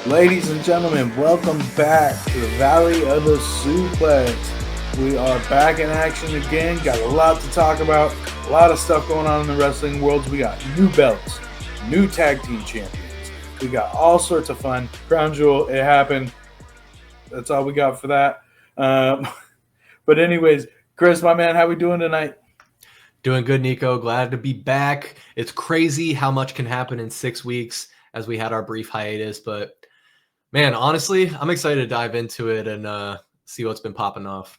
Ladies and gentlemen, welcome back to the Valley of the Suplex. We are back in action again. Got a lot to talk about. A lot of stuff going on in the wrestling world. We got new belts, new tag team champions. We got all sorts of fun. Crown Jewel, it happened. That's all we got for that. But anyways, Chris, my man, how we doing tonight? Doing good, Niko. Glad to be back. It's crazy how much can happen in 6 weeks as we had our brief hiatus. But, man, honestly, I'm excited to dive into it and see what's been popping off.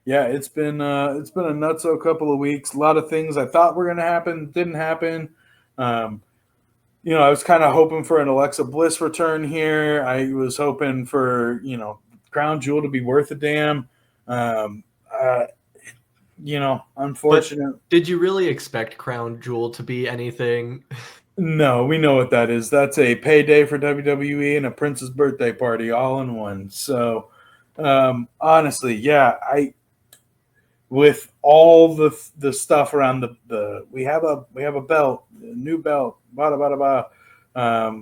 Yeah, it's been a nutso couple of weeks. A lot of things I thought were going to happen didn't happen. I was kind of hoping for an Alexa Bliss return here. I was hoping for Crown Jewel to be worth a damn. Unfortunate. But did you really expect Crown Jewel to be anything? No, we know what that is. That's a payday for WWE and a Prince's birthday party all in one. So, honestly, yeah, with all the stuff around we have a belt, a new belt,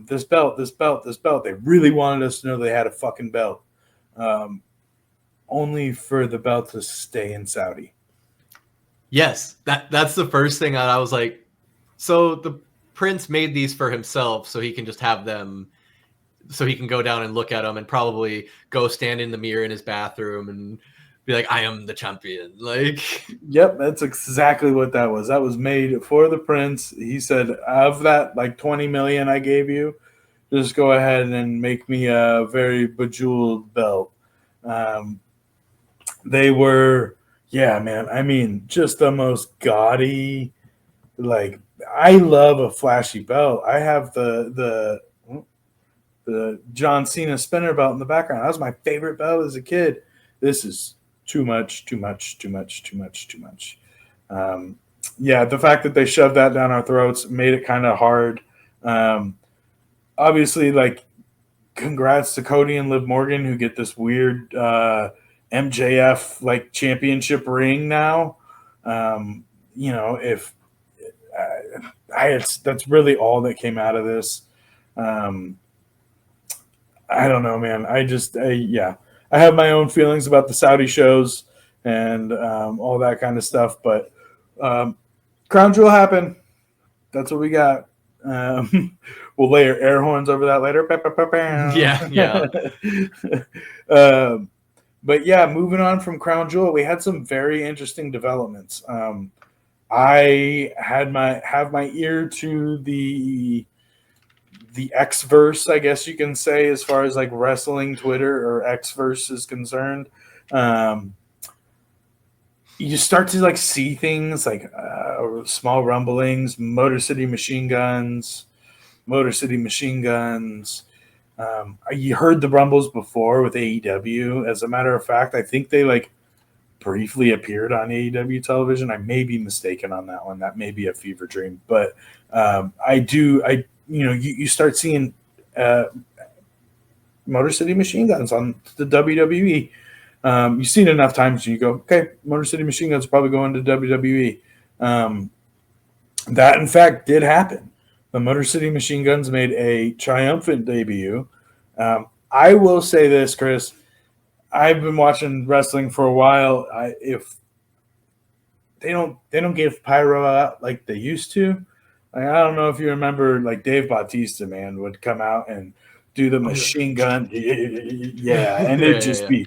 this belt. They really wanted us to know they had a fucking belt, only for the belt to stay in Saudi. Yes, that's the first thing I was like. So the Prince made these for himself, so he can just have them, so he can go down and look at them, and probably go stand in the mirror in his bathroom and be like, I am the champion. Like, yep, that's exactly what that was. That was made for the Prince. He said, of that, like 20 million I gave you, just go ahead and make me a very bejeweled belt. They were, yeah, man. I mean, just the most gaudy. Like, I love a flashy belt. I have the John Cena spinner belt in the background. That was my favorite belt as a kid. This is too much. Yeah, the fact that they shoved that down our throats made it kind of hard. Obviously, like, congrats to Cody and Liv Morgan, who get this weird MJF like championship ring now. If that's really all that came out of this. I don't know, man. I have my own feelings about the Saudi shows and all that kind of stuff, but Crown Jewel happened. That's what we got. We'll layer air horns over that later. yeah. But yeah, moving on from Crown Jewel, we had some very interesting developments. I have my ear to the X-verse, I guess you can say, as far as like wrestling Twitter or X-verse is concerned. You start to like see things like small rumblings, Motor City Machine Guns. You heard the rumbles before with AEW. As a matter of fact, I think they like briefly appeared on AEW television. I may be mistaken on that one. That may be a fever dream, but you start seeing Motor City Machine Guns on the WWE. You've seen it enough times and you go, okay, Motor City Machine Guns are probably going to WWE. That, in fact, did happen. The Motor City Machine Guns made a triumphant debut. I will say this, Chris. I've been watching wrestling for a while. If they don't give pyro out like they used to. Like, I don't know if you remember, like Dave Bautista, man, would come out and do the machine gun, yeah, and it'd just be,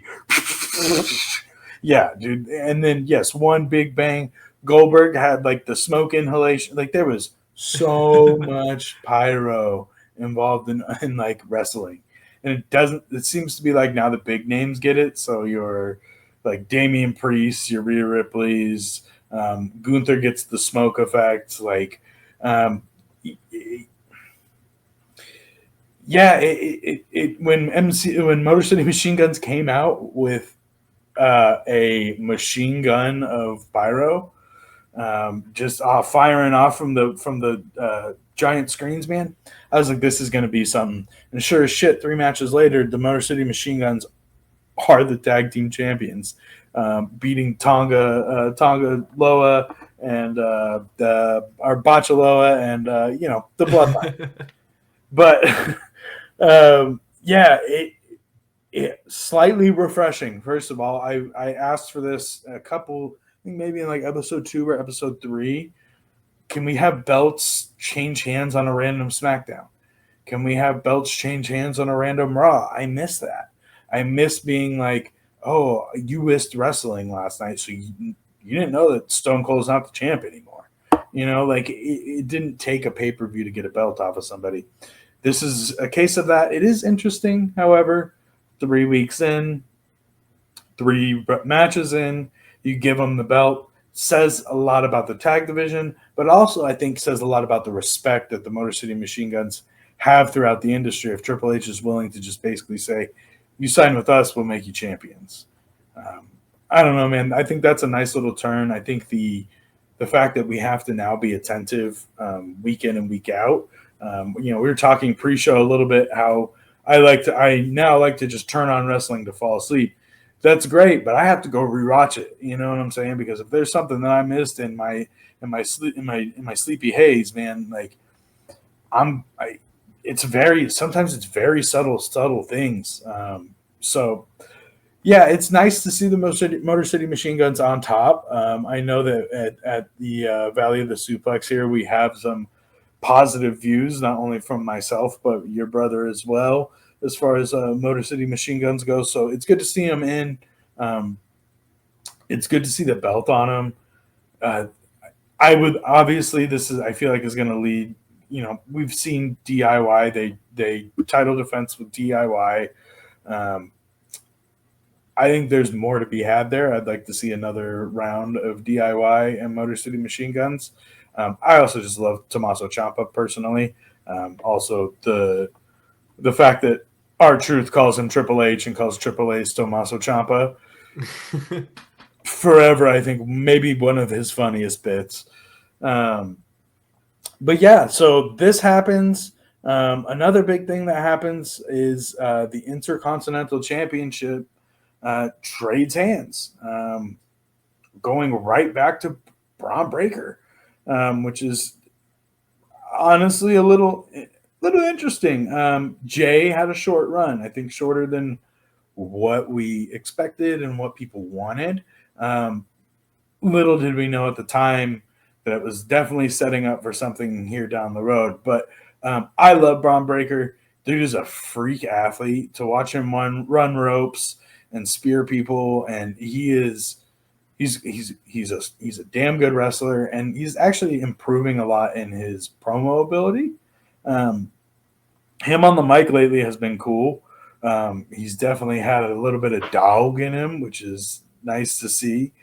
yeah, dude. And then yes, one big bang. Goldberg had like the smoke inhalation. Like there was so much pyro involved in like wrestling. And it seems to be like now the big names get it. So your like Damian Priest, your Rhea Ripley's, Gunther gets the smoke effect. Like, when Motor City Machine Guns came out with a machine gun of pyro, just firing off from the giant screens, man. I was like, this is going to be something. And sure as shit, 3 matches later, the Motor City Machine Guns are the tag team champions, beating Tonga Loa and our Bachaloa and the Bloodline. But Yeah, it slightly refreshing. First of all, I asked for this a couple, I think maybe in like episode 2 or episode 3. Can we have belts change hands on a random SmackDown? Can we have belts change hands on a random Raw? I miss that. I miss being like, oh, you missed wrestling last night, so you didn't know that Stone Cold's not the champ anymore. You know, like it didn't take a pay-per-view to get a belt off of somebody. This is a case of that. It is interesting, however, 3 weeks in, 3 matches in, you give them the belt. Says a lot about the tag division, but also I think says a lot about the respect that the Motor City Machine Guns have throughout the industry. If Triple H is willing to just basically say, you sign with us, we'll make you champions. I don't know, man. I think that's a nice little turn. I think the fact that we have to now be attentive week in and week out. We were talking pre-show a little bit how I now like to just turn on wrestling to fall asleep. That's great, but I have to go rewatch it. You know what I'm saying? Because if there's something that I missed in my sleepy haze, man, like sometimes it's very subtle things. So yeah, it's nice to see the Motor City Machine Guns on top. I know that at the Valley of the Suplex here, we have some positive views, not only from myself, but your brother as well, as far as Motor City Machine Guns go. So it's good to see them in. It's good to see the belt on them. I would obviously I feel like is going to lead. We've seen DIY. They title defense with DIY. I think there's more to be had there. I'd like to see another round of DIY and Motor City Machine Guns. I also just love Tommaso Ciampa personally. Also, the fact that R-Truth calls him Triple H and calls Triple H Tommaso Ciampa forever, I think maybe one of his funniest bits. But yeah, so this happens. Another big thing that happens is the Intercontinental Championship trades hands, going right back to Braun Breaker, which is honestly a little interesting. Jay had a short run, I think shorter than what we expected and what people wanted. Little did we know at the time that it was definitely setting up for something here down the road. But I love Braun Breaker. Dude is a freak athlete. To watch him run ropes and spear people, and he's a damn good wrestler, and he's actually improving a lot in his promo ability. Him on the mic lately has been cool. He's definitely had a little bit of dog in him, which is nice to see.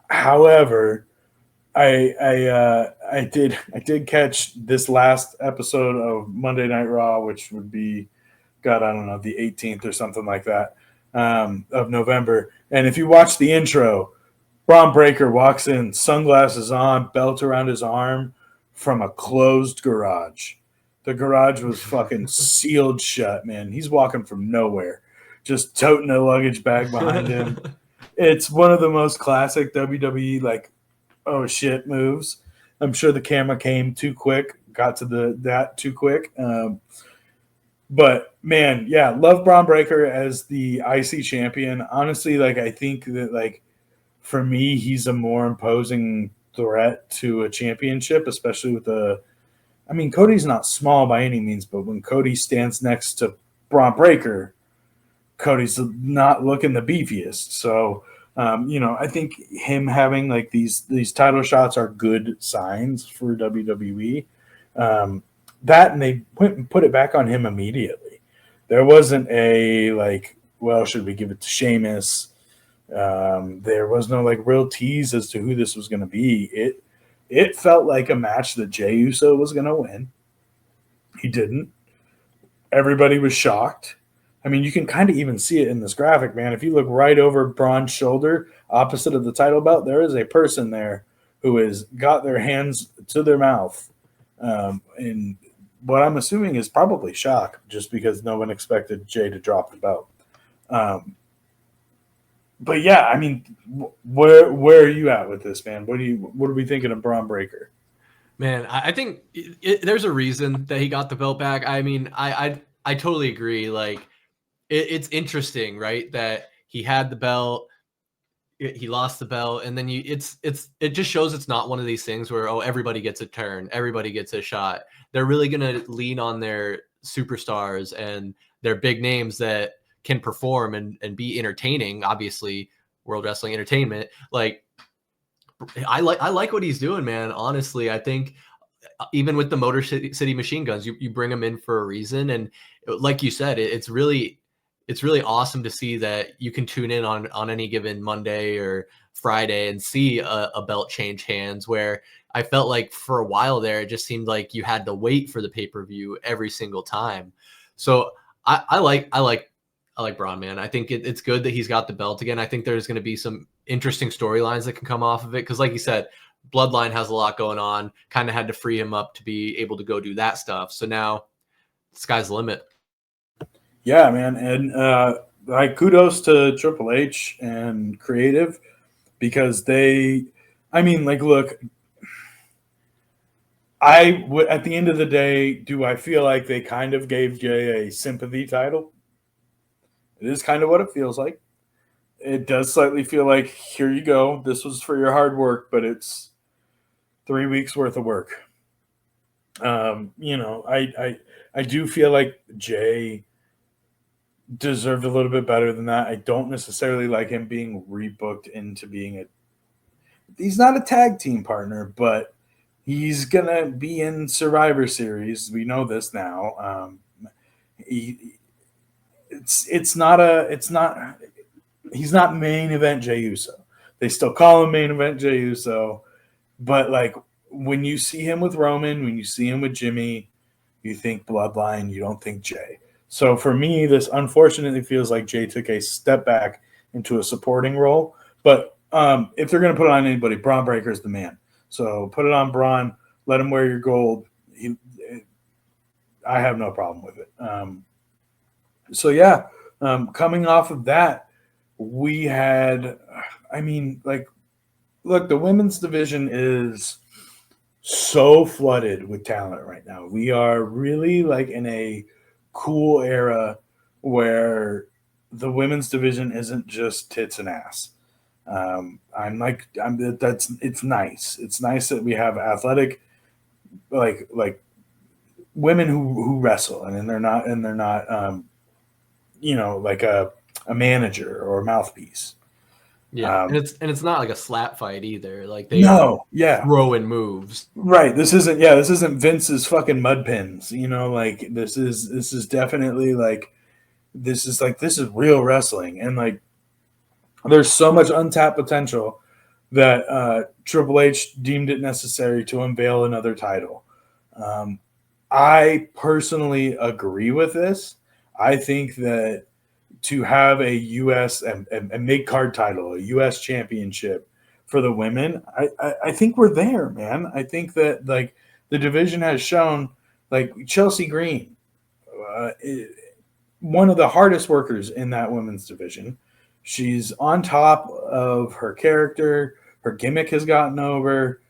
However, I did catch this last episode of Monday Night Raw, which would be, God, I don't know, the 18th or something like that, of November. And if you watch the intro, Braun Breaker walks in, sunglasses on, belt around his arm, from a closed garage. The garage was fucking sealed shut, man. He's walking from nowhere, just toting a luggage bag behind him. It's one of the most classic WWE, like, oh shit moves. I'm sure the camera came too quick, got to that too quick. But man, yeah, love Braun Breaker as the IC champion. Honestly, like, I think that, like, for me, he's a more imposing threat to a championship, especially with Cody's not small by any means, but when Cody stands next to Braun Breaker, Cody's not looking the beefiest. So, I think him having like these title shots are good signs for WWE. That, and they went and put it back on him immediately. There wasn't a like, well, should we give it to Sheamus? There was no like real tease as to who this was going to be. It felt like a match that Jey Uso was going to win. He didn't. Everybody was shocked. I mean, you can kind of even see it in this graphic, man. If you look right over Braun's shoulder, opposite of the title belt, there is a person there who has got their hands to their mouth. And what I'm assuming is probably shock, just because no one expected Jey to drop the belt. But yeah, I mean, where are you at with this, man? What are we thinking of Braun Breaker? Man, I think there's a reason that he got the belt back. I mean, I totally agree. Like, it's interesting, right? That he had the belt, he lost the belt, and then it just shows it's not one of these things where, oh, everybody gets a turn, everybody gets a shot. They're really gonna lean on their superstars and their big names that can perform and be entertaining. Obviously, World Wrestling Entertainment, like. I like what he's doing, man. Honestly, I think even with the Motor City Machine Guns, you bring them in for a reason, and like you said, it's really awesome to see that you can tune in on any given Monday or Friday and see a belt change hands. Where I felt like for a while there, it just seemed like you had to wait for the pay-per-view every single time. So I like Braun, man. I think it's good that he's got the belt again. I think there's going to be some interesting storylines that can come off of it. Because like you said, Bloodline has a lot going on, kind of had to free him up to be able to go do that stuff. So now sky's the limit. Yeah, man. And like kudos to Triple H and creative, because look, at the end of the day, do I feel like they kind of gave Jay a sympathy title? It is kind of what it feels like. It does slightly feel like, here you go. This was for your hard work, but it's 3 weeks worth of work. I do feel like Jay deserved a little bit better than that. I don't necessarily like him being rebooked into being he's not a tag team partner, but he's gonna be in Survivor Series. We know this now. He's not main event Jey Uso. They still call him main event Jey Uso, but like when you see him with Roman, when you see him with Jimmy, you think Bloodline, you don't think Jay. So for me, this unfortunately feels like Jay took a step back into a supporting role. But if they're going to put it on anybody, Braun Breaker is the man. So put it on Braun. Let him wear your gold. I have no problem with it. Coming off of that, we had, look, the women's division is so flooded with talent right now. We are really like in a cool era where the women's division isn't just tits and ass. It's nice. It's nice that we have athletic, like women who wrestle, and they're not like a manager or a mouthpiece. Yeah, and it's not like a slap fight either. Like they throwing moves. Right. This isn't Vince's fucking mud pins. Like this is definitely like this is real wrestling, and like there's so much untapped potential that Triple H deemed it necessary to unveil another title. I personally agree with this. I think that to have a U.S. and mid-card title, a U.S. championship for the women, I think we're there, man. I think that like the division has shown, like Chelsea Green, one of the hardest workers in that women's division. She's on top of her character. Her gimmick has gotten over.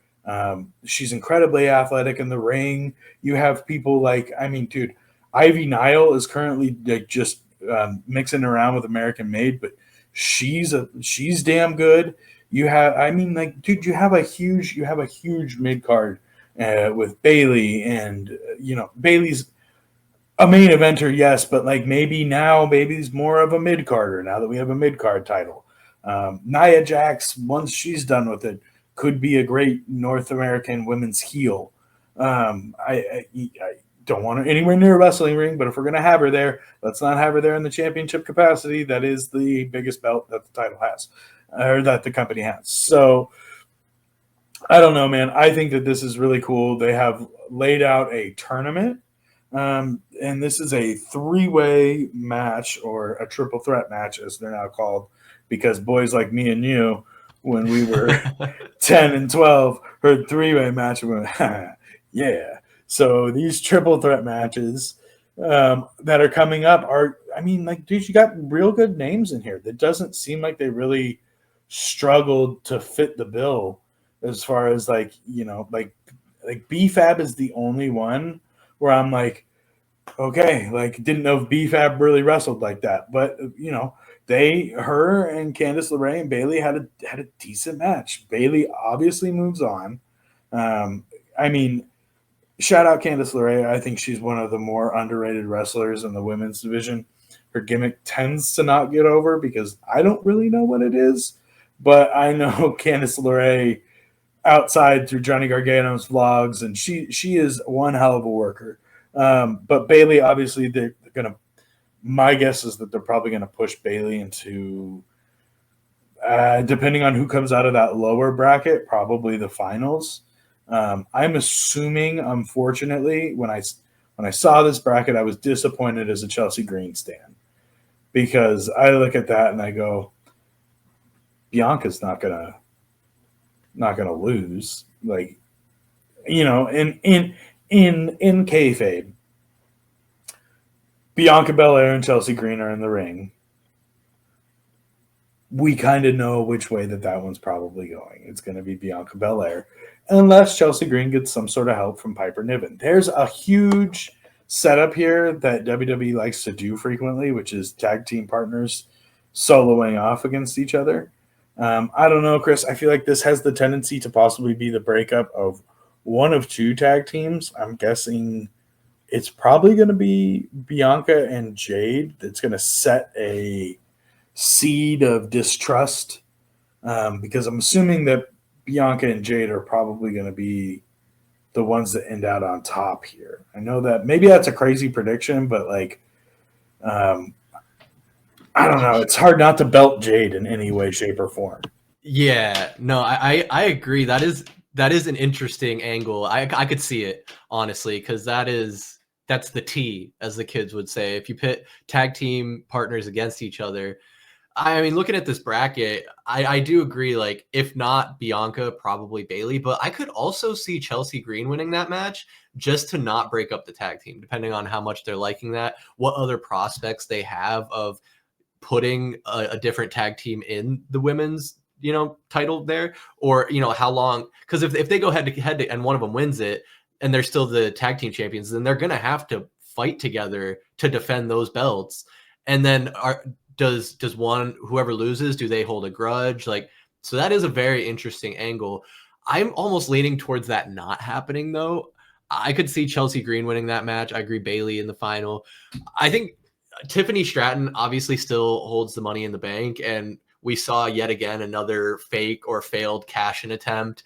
She's incredibly athletic in the ring. You have people like, Ivy Nile is currently like just mixing around with American Made, but she's damn good. You have, you have a huge mid card with Bayley, and Bayley's a main eventer, yes, but like maybe now Bayley's more of a mid carder now that we have a mid card title. Nia Jax, once she's done with it, could be a great North American women's heel. I don't want her anywhere near a wrestling ring, but if we're going to have her there, let's not have her there in the championship capacity. That is the biggest belt that the title has, or that the company has. So I don't know, man. I think that this is really cool. They have laid out a tournament, and this is a 3-way match, or a triple threat match, as they're now called, because boys like me and you, when we were 10 and 12, heard 3-way match, and we went, yeah. So these triple threat matches that are coming up are, dude, you got real good names in here. That doesn't seem like they really struggled to fit the bill as far as like BFAB is the only one where I'm like, okay, like didn't know if BFAB really wrestled like that, but her and Candice LeRae and Bayley had a decent match. Bayley obviously moves on. I mean, shout out Candice LeRae. I think she's one of the more underrated wrestlers in the women's division. Her gimmick tends to not get over because I don't really know what it is, but I know Candice LeRae outside through Johnny Gargano's vlogs, and she is one hell of a worker. But Bayley, obviously, they're gonna. My guess is that they're probably gonna push Bayley into, depending on who comes out of that lower bracket, probably the finals. I'm assuming, unfortunately, when I saw this bracket, I was disappointed as a Chelsea Green stan because I look at that and I go, Bianca's not gonna lose. Like, in kayfabe, Bianca Belair and Chelsea Green are in the ring. We kind of know which way that one's probably going. It's going to be Bianca Belair, unless Chelsea Green gets some sort of help from Piper Niven. There's a huge setup here that WWE likes to do frequently, which is tag team partners soloing off against each other. I don't know, Chris. I feel like this has the tendency to possibly be the breakup of one of two tag teams. I'm guessing it's probably going to be Bianca and Jade that's going to set a seed of distrust, because I'm assuming that Bianca and Jade are probably going to be the ones that end out on top here. I know that maybe that's a crazy prediction, but I don't know. It's hard not to belt Jade in any way, shape, or form. Yeah, no, I agree. That is an interesting angle. I could see it, honestly, because that's the T, as the kids would say. If you pit tag team partners against each other, I mean, looking at this bracket, I do agree, like, if not Bianca, probably Bayley, but I could also see Chelsea Green winning that match just to not break up the tag team, depending on how much they're liking that, what other prospects they have of putting a different tag team in the women's, title there, or, how long, because if they go head to head and one of them wins it and they're still the tag team champions, then they're going to have to fight together to defend those belts. And then does one, whoever loses, do they hold a grudge? So that is a very interesting angle. I'm almost leaning towards that not happening, though. I could see Chelsea Green winning that match. I agree, Bayley in the final. I think Tiffany Stratton obviously still holds the Money in the Bank, and we saw yet again another fake or failed cash-in attempt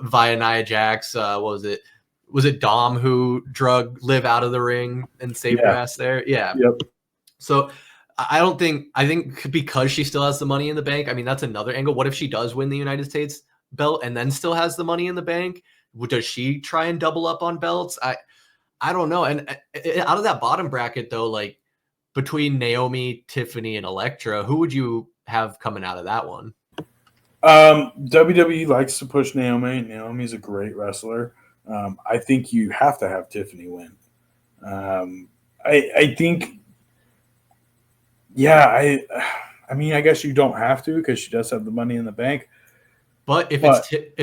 via Nia Jax. What was it? Was it Dom who drug Liv out of the ring and saved her ass there? Yeah. Yep. So I think because she still has the Money in the Bank, I mean, that's another angle. What if she does win the United States belt and then still has the Money in the Bank? Does she try and double up on belts? I don't know. And out of that bottom bracket, though, like between Naomi, Tiffany, and Elektra, who would you have coming out of that one? WWE likes to push Naomi. Naomi's a great wrestler. I think you have to have Tiffany win. I think, yeah, I mean, I guess you don't have to because she does have the Money in the Bank. But if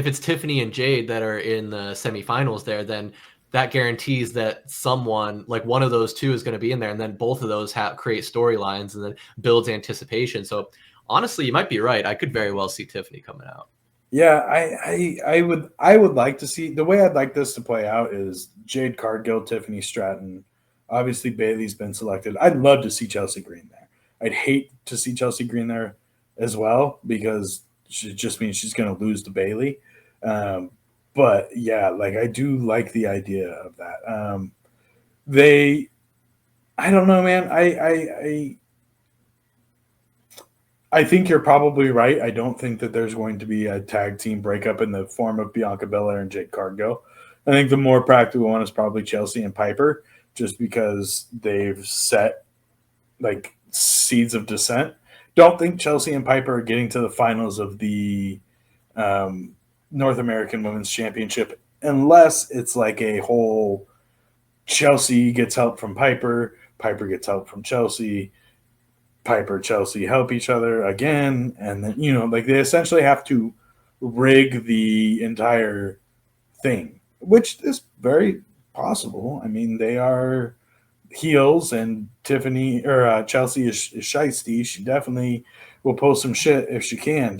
it's Tiffany and Jade that are in the semifinals there, then that guarantees that someone, like one of those two, is going to be in there, and then both of those create storylines and then builds anticipation. So honestly, you might be right. I could very well see Tiffany coming out. Yeah, I would like to see, the way I'd like this to play out is Jade Cargill, Tiffany Stratton. Obviously, Bayley's been selected. I'd love to see Chelsea Green there. I'd hate to see Chelsea Green there as well because it just means she's going to lose to Bayley. But yeah, like I do like the idea of that. I don't know, man. I think you're probably right. I don't think that there's going to be a tag team breakup in the form of Bianca Belair and Jade Cargill. I think the more practical one is probably Chelsea and Piper, just because they've set like seeds of dissent. Don't think Chelsea and Piper are getting to the finals of the North American Women's Championship unless it's like a whole Chelsea gets help from Piper, Piper gets help from Chelsea, Piper, Chelsea help each other again, and then like they essentially have to rig the entire thing which is very possible. I mean, they are heels, and Tiffany or Chelsea is shiesty. She definitely will post some shit if she can.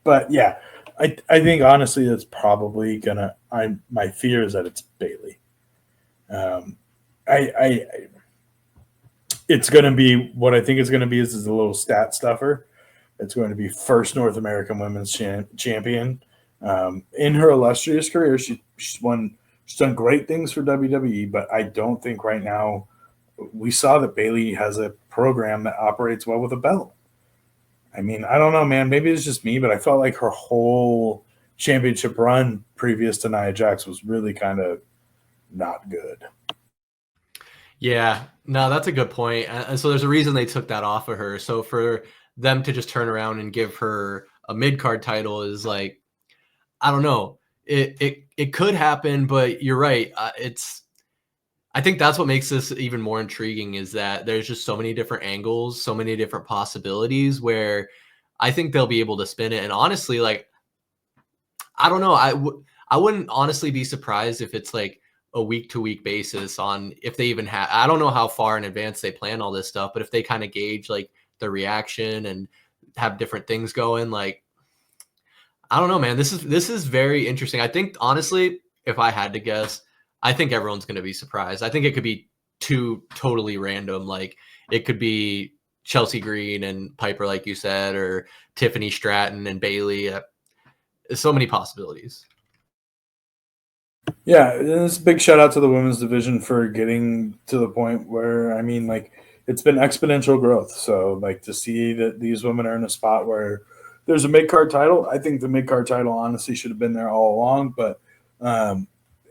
But yeah, I think honestly that's probably gonna. My fear is that it's Bailey. I it's gonna be what I think it's gonna be is a little stat stuffer. It's going to be first North American Women's Champion. In her illustrious career, she's won. She's done great things for WWE, but I don't think right now we saw that Bailey has a program that operates well with a belt. I mean, I don't know, man. Maybe it's just me, but I felt like her whole championship run previous to Nia Jax was really kind of not good. Yeah, no, that's a good point. And so there's a reason they took that off of her. So for them to just turn around and give her a mid-card title is like, I don't know. It could happen, but you're right. I think that's what makes this even more intriguing is that there's just so many different angles, so many different possibilities where I think they'll be able to spin it. And honestly, like, I don't know. I wouldn't honestly be surprised if it's like a week-to-week basis on if they even have. I don't know how far in advance they plan all this stuff, but if they kind of gauge like the reaction and have different things going, like, I don't know, man. This is very interesting. I think honestly, if I had to guess, I think everyone's going to be surprised. I think it could be two totally random. Like it could be Chelsea Green and Piper, like you said, or Tiffany Stratton and Bailey. So many possibilities. Yeah, it's a big shout out to the women's division for getting to the point where, I mean, like, it's been exponential growth. So, like, to see that these women are in a spot where there's a mid card title, I think the mid card title honestly should have been there all along. But,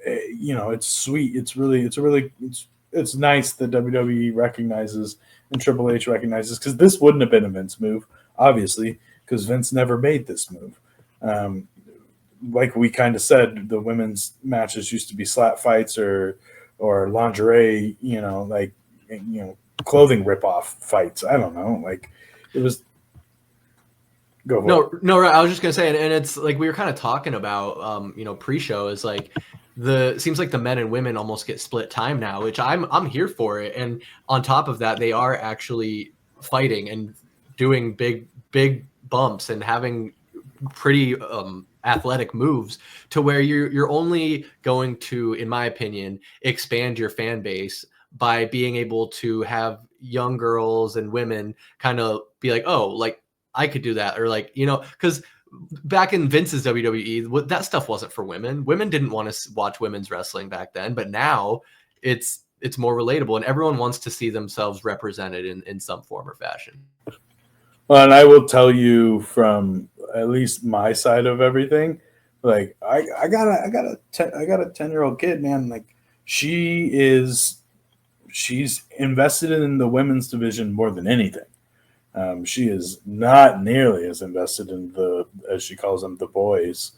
it's sweet. It's nice that WWE recognizes and Triple H recognizes, because this wouldn't have been a Vince move, obviously, because Vince never made this move. Like we kind of said, the women's matches used to be slap fights or lingerie, clothing ripoff fights. I don't know. Like it was. Go for it. No. I was just gonna say, and it's like we were kind of talking about, pre-show is like seems like the men and women almost get split time now, which I'm here for it. And on top of that, they are actually fighting and doing big bumps and having pretty athletic moves to where you're only going to, in my opinion, expand your fan base by being able to have young girls and women kind of be like, oh, like I could do that. Or like, because back in Vince's WWE, that stuff wasn't for women. Women didn't want to watch women's wrestling back then, but now it's more relatable and everyone wants to see themselves represented in some form or fashion. Well, and I will tell you from at least my side of everything, like I got a 10-year-old kid, man. Like she's invested in the women's division more than anything. She is not nearly as invested in as she calls them, the boys,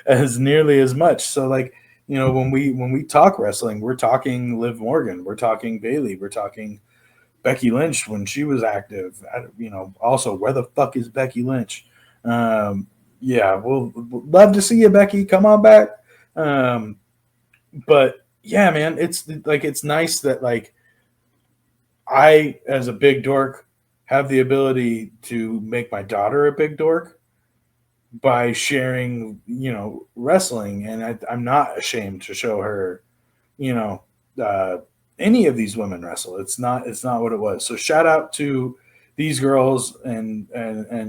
as nearly as much. So like, when we talk wrestling, we're talking Liv Morgan, we're talking Bailey, we're talking Becky Lynch when she was active. Also, where the fuck is Becky Lynch? Yeah, we'll love to see you, Becky. Come on back. But yeah, man, it's nice that like I, as a big dork, have the ability to make my daughter a big dork by sharing, wrestling, and I'm not ashamed to show her, any of these women wrestle. It's not what it was. So shout out to these girls and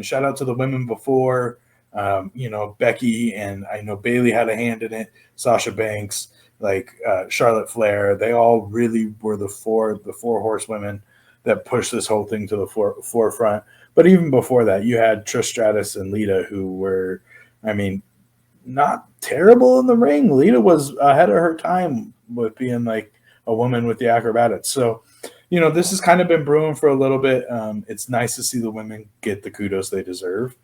shout out to the women before, Becky, and I know Bailey had a hand in it, Sasha Banks, like Charlotte Flair. They all really were the four horsewomen that pushed this whole thing to the forefront. But even before that, you had Trish Stratus and Lita, who were, I mean, not terrible in the ring. Lita was ahead of her time with being like a woman with the acrobatics. So, this has kind of been brewing for a little bit. It's nice to see the women get the kudos they deserve.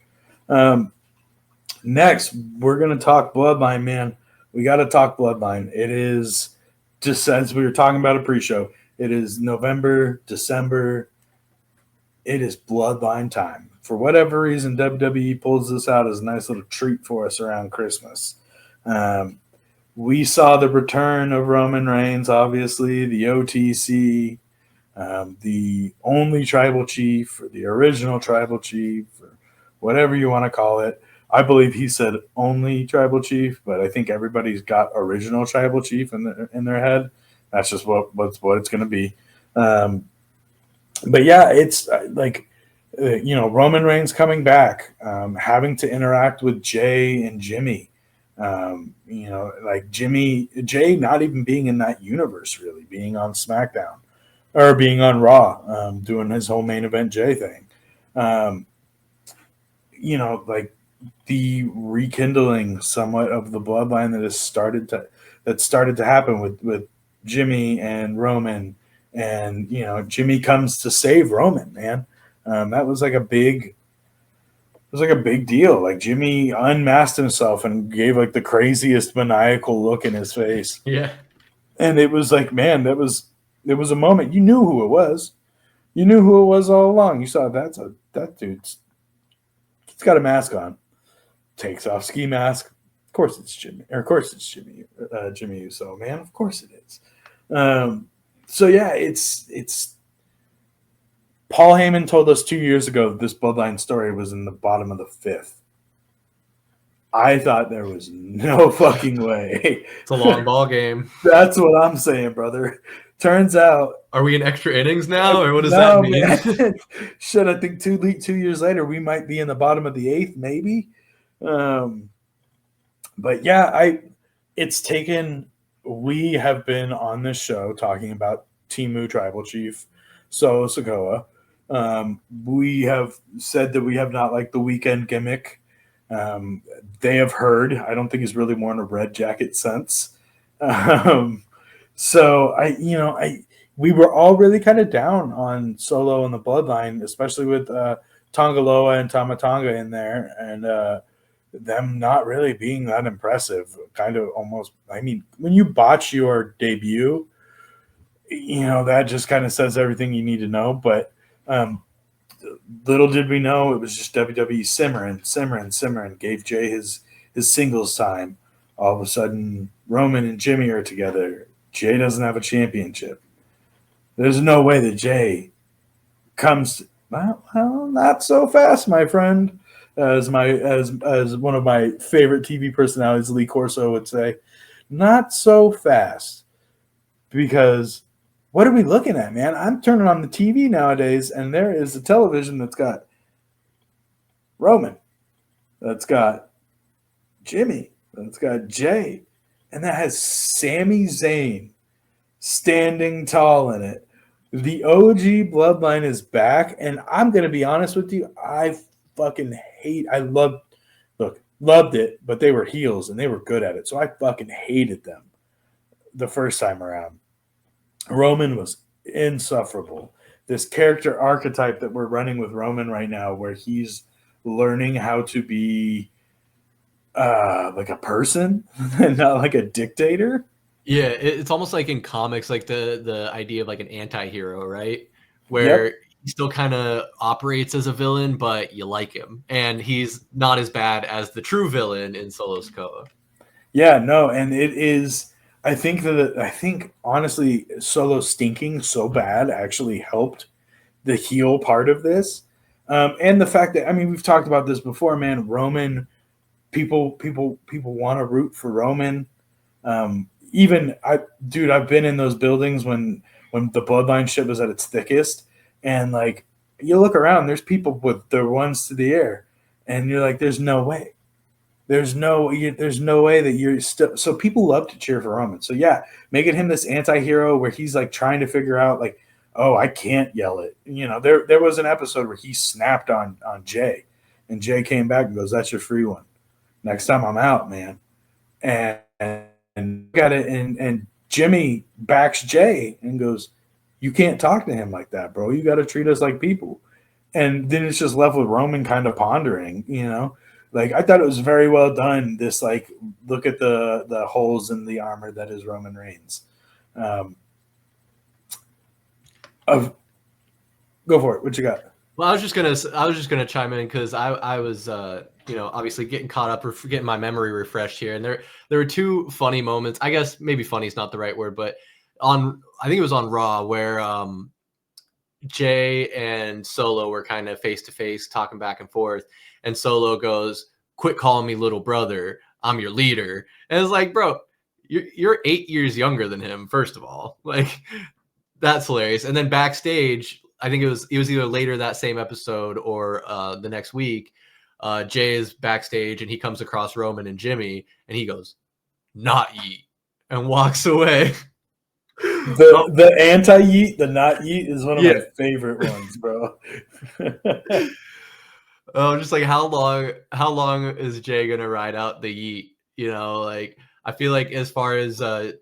Next, we're going to talk Bloodline, man. We got to talk Bloodline. It is, just as we were talking about a pre-show, it is November, December. It is Bloodline time. for whatever reason, WWE pulls this out as a nice little treat for us around Christmas. We saw the return of Roman Reigns, obviously, the OTC, the only tribal chief, or the original tribal chief, or whatever you want to call it. I believe he said only tribal chief, but I think everybody's got original tribal chief in their head. That's just what it's going to be. But yeah, it's like, Roman Reigns coming back, having to interact with Jay and Jimmy. Like Jay not even being in that universe, really being on SmackDown or being on Raw, doing his whole main event Jay thing. Like the rekindling somewhat of the bloodline that started to happen with Jimmy and Roman, and Jimmy comes to save Roman, man. That was like a big deal. Like Jimmy unmasked himself and gave like the craziest maniacal look in his face. Yeah. And it was like, man, it was a moment. You knew who it was. You knew who it was all along. You saw that dude's he's got a mask on. Takes off ski mask. Of course it's Jimmy. Or of course it's Jimmy Uso, man. Of course it is. So yeah, it's Paul Heyman told us 2 years ago this Bloodline story was in the bottom of the 5th. I thought there was no fucking way. It's a long ball game. That's what I'm saying, brother. Turns out. Are we in extra innings now, or what does that mean? Shit, I think 2 years later, we might be in the bottom of the 8th, maybe. But yeah, we have been on this show talking about Timu Tribal Chief, Solo Sikoa. We have said that we have not liked the weekend gimmick. They have heard. I don't think he's really worn a red jacket since. So we were all really kind of down on Solo and the Bloodline, especially with Tongaloa and Tama Tonga in there, and them not really being that impressive. Kind of almost. I mean, when you botch your debut, that just kind of says everything you need to know. But little did we know it was just WWE simmering, gave Jay his singles time. All of a sudden, Roman and Jimmy are together. Jay doesn't have a championship. There's no way that Jay comes. Well, not so fast, my friend. As one of my favorite TV personalities, Lee Corso, would say, not so fast. Because what are we looking at, man? I'm turning on the TV nowadays, and there is a television that's got Roman, that's got Jimmy, that's got Jay, and that has Sami Zayn standing tall in it. The OG Bloodline is back, and I'm going to be honest with you, I loved it, but they were heels, and they were good at it, so I fucking hated them the first time around. Roman was insufferable. This character archetype that we're running with Roman right now, where he's learning how to be like a person and not like a dictator. Yeah, it's almost like in comics, like the idea of like an anti-hero, right? Where he still kind of operates as a villain, but you like him. And he's not as bad as the true villain in Solo Sikoa. Yeah, no, and it is... I think honestly, Solo stinking so bad actually helped the heel part of this, and the fact that we've talked about this before, man. Roman, people want to root for Roman. I've been in those buildings when the Bloodline shit was at its thickest, and like you look around, there's people with their ones to the air, and you're like, there's no way. There's no way that you're still. So people love to cheer for Roman. So yeah, making him this anti-hero where he's like trying to figure out like, oh, I can't yell it. There was an episode where he snapped on Jay, and Jay came back and goes, "That's your free one. Next time I'm out, man." And got it. And Jimmy backs Jay and goes, "You can't talk to him like that, bro. You got to treat us like people." And then it's just left with Roman kind of pondering, Like, I thought it was very well done. This, like, look at the holes in the armor that is Roman Reigns. Go for it. What you got? Well, I was just gonna chime in because I was obviously getting caught up or getting my memory refreshed here, and there were two funny moments. I guess maybe funny is not the right word, but I think it was on Raw where Jay and Solo were kind of face to face talking back and forth, and Solo goes, "Quit calling me little brother. I'm your leader." And it's like, bro, you're 8 years younger than him. First of all, like that's hilarious. And then backstage, I think it was either later that same episode or the next week. Jay is backstage and he comes across Roman and Jimmy, and he goes, "Not yeet," and walks away. The anti-yeet, the not yeet is one of my favorite ones, bro. Oh, just like how long is Jay gonna ride out the yeet? Like I feel like as far as I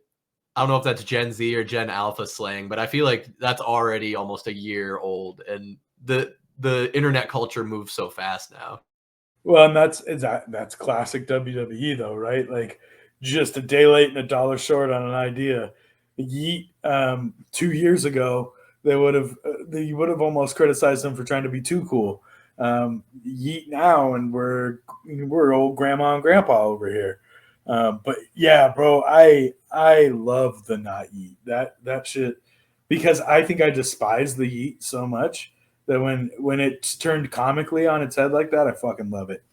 don't know if that's Gen Z or Gen Alpha slang, but I feel like that's already almost a year old, and the internet culture moves so fast now. Well, and that's classic WWE though, right? Like just a day late and a dollar short on an idea. Yeet 2 years ago, they would have almost criticized them for trying to be too cool. Yeet now, and we're old grandma and grandpa over here. But yeah, bro, I love the not yeet that shit because I think I despise the yeet so much that when it's turned comically on its head like that, I fucking love it.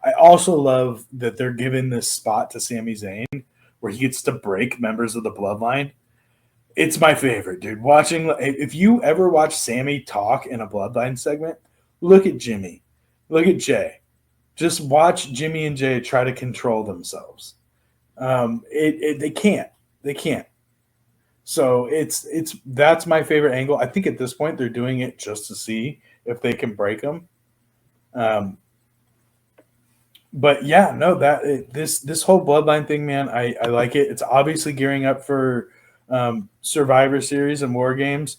I also love that they're giving this spot to Sami Zayn where he gets to break members of the Bloodline. It's my favorite, dude. If you ever watch Sammy talk in a Bloodline segment, look at Jimmy, look at Jay. Just watch Jimmy and Jay try to control themselves. They can't. So that's my favorite angle. I think at this point they're doing it just to see if they can break them. But yeah, no, this whole Bloodline thing, man, I like it. It's obviously gearing up for Survivor Series and War Games.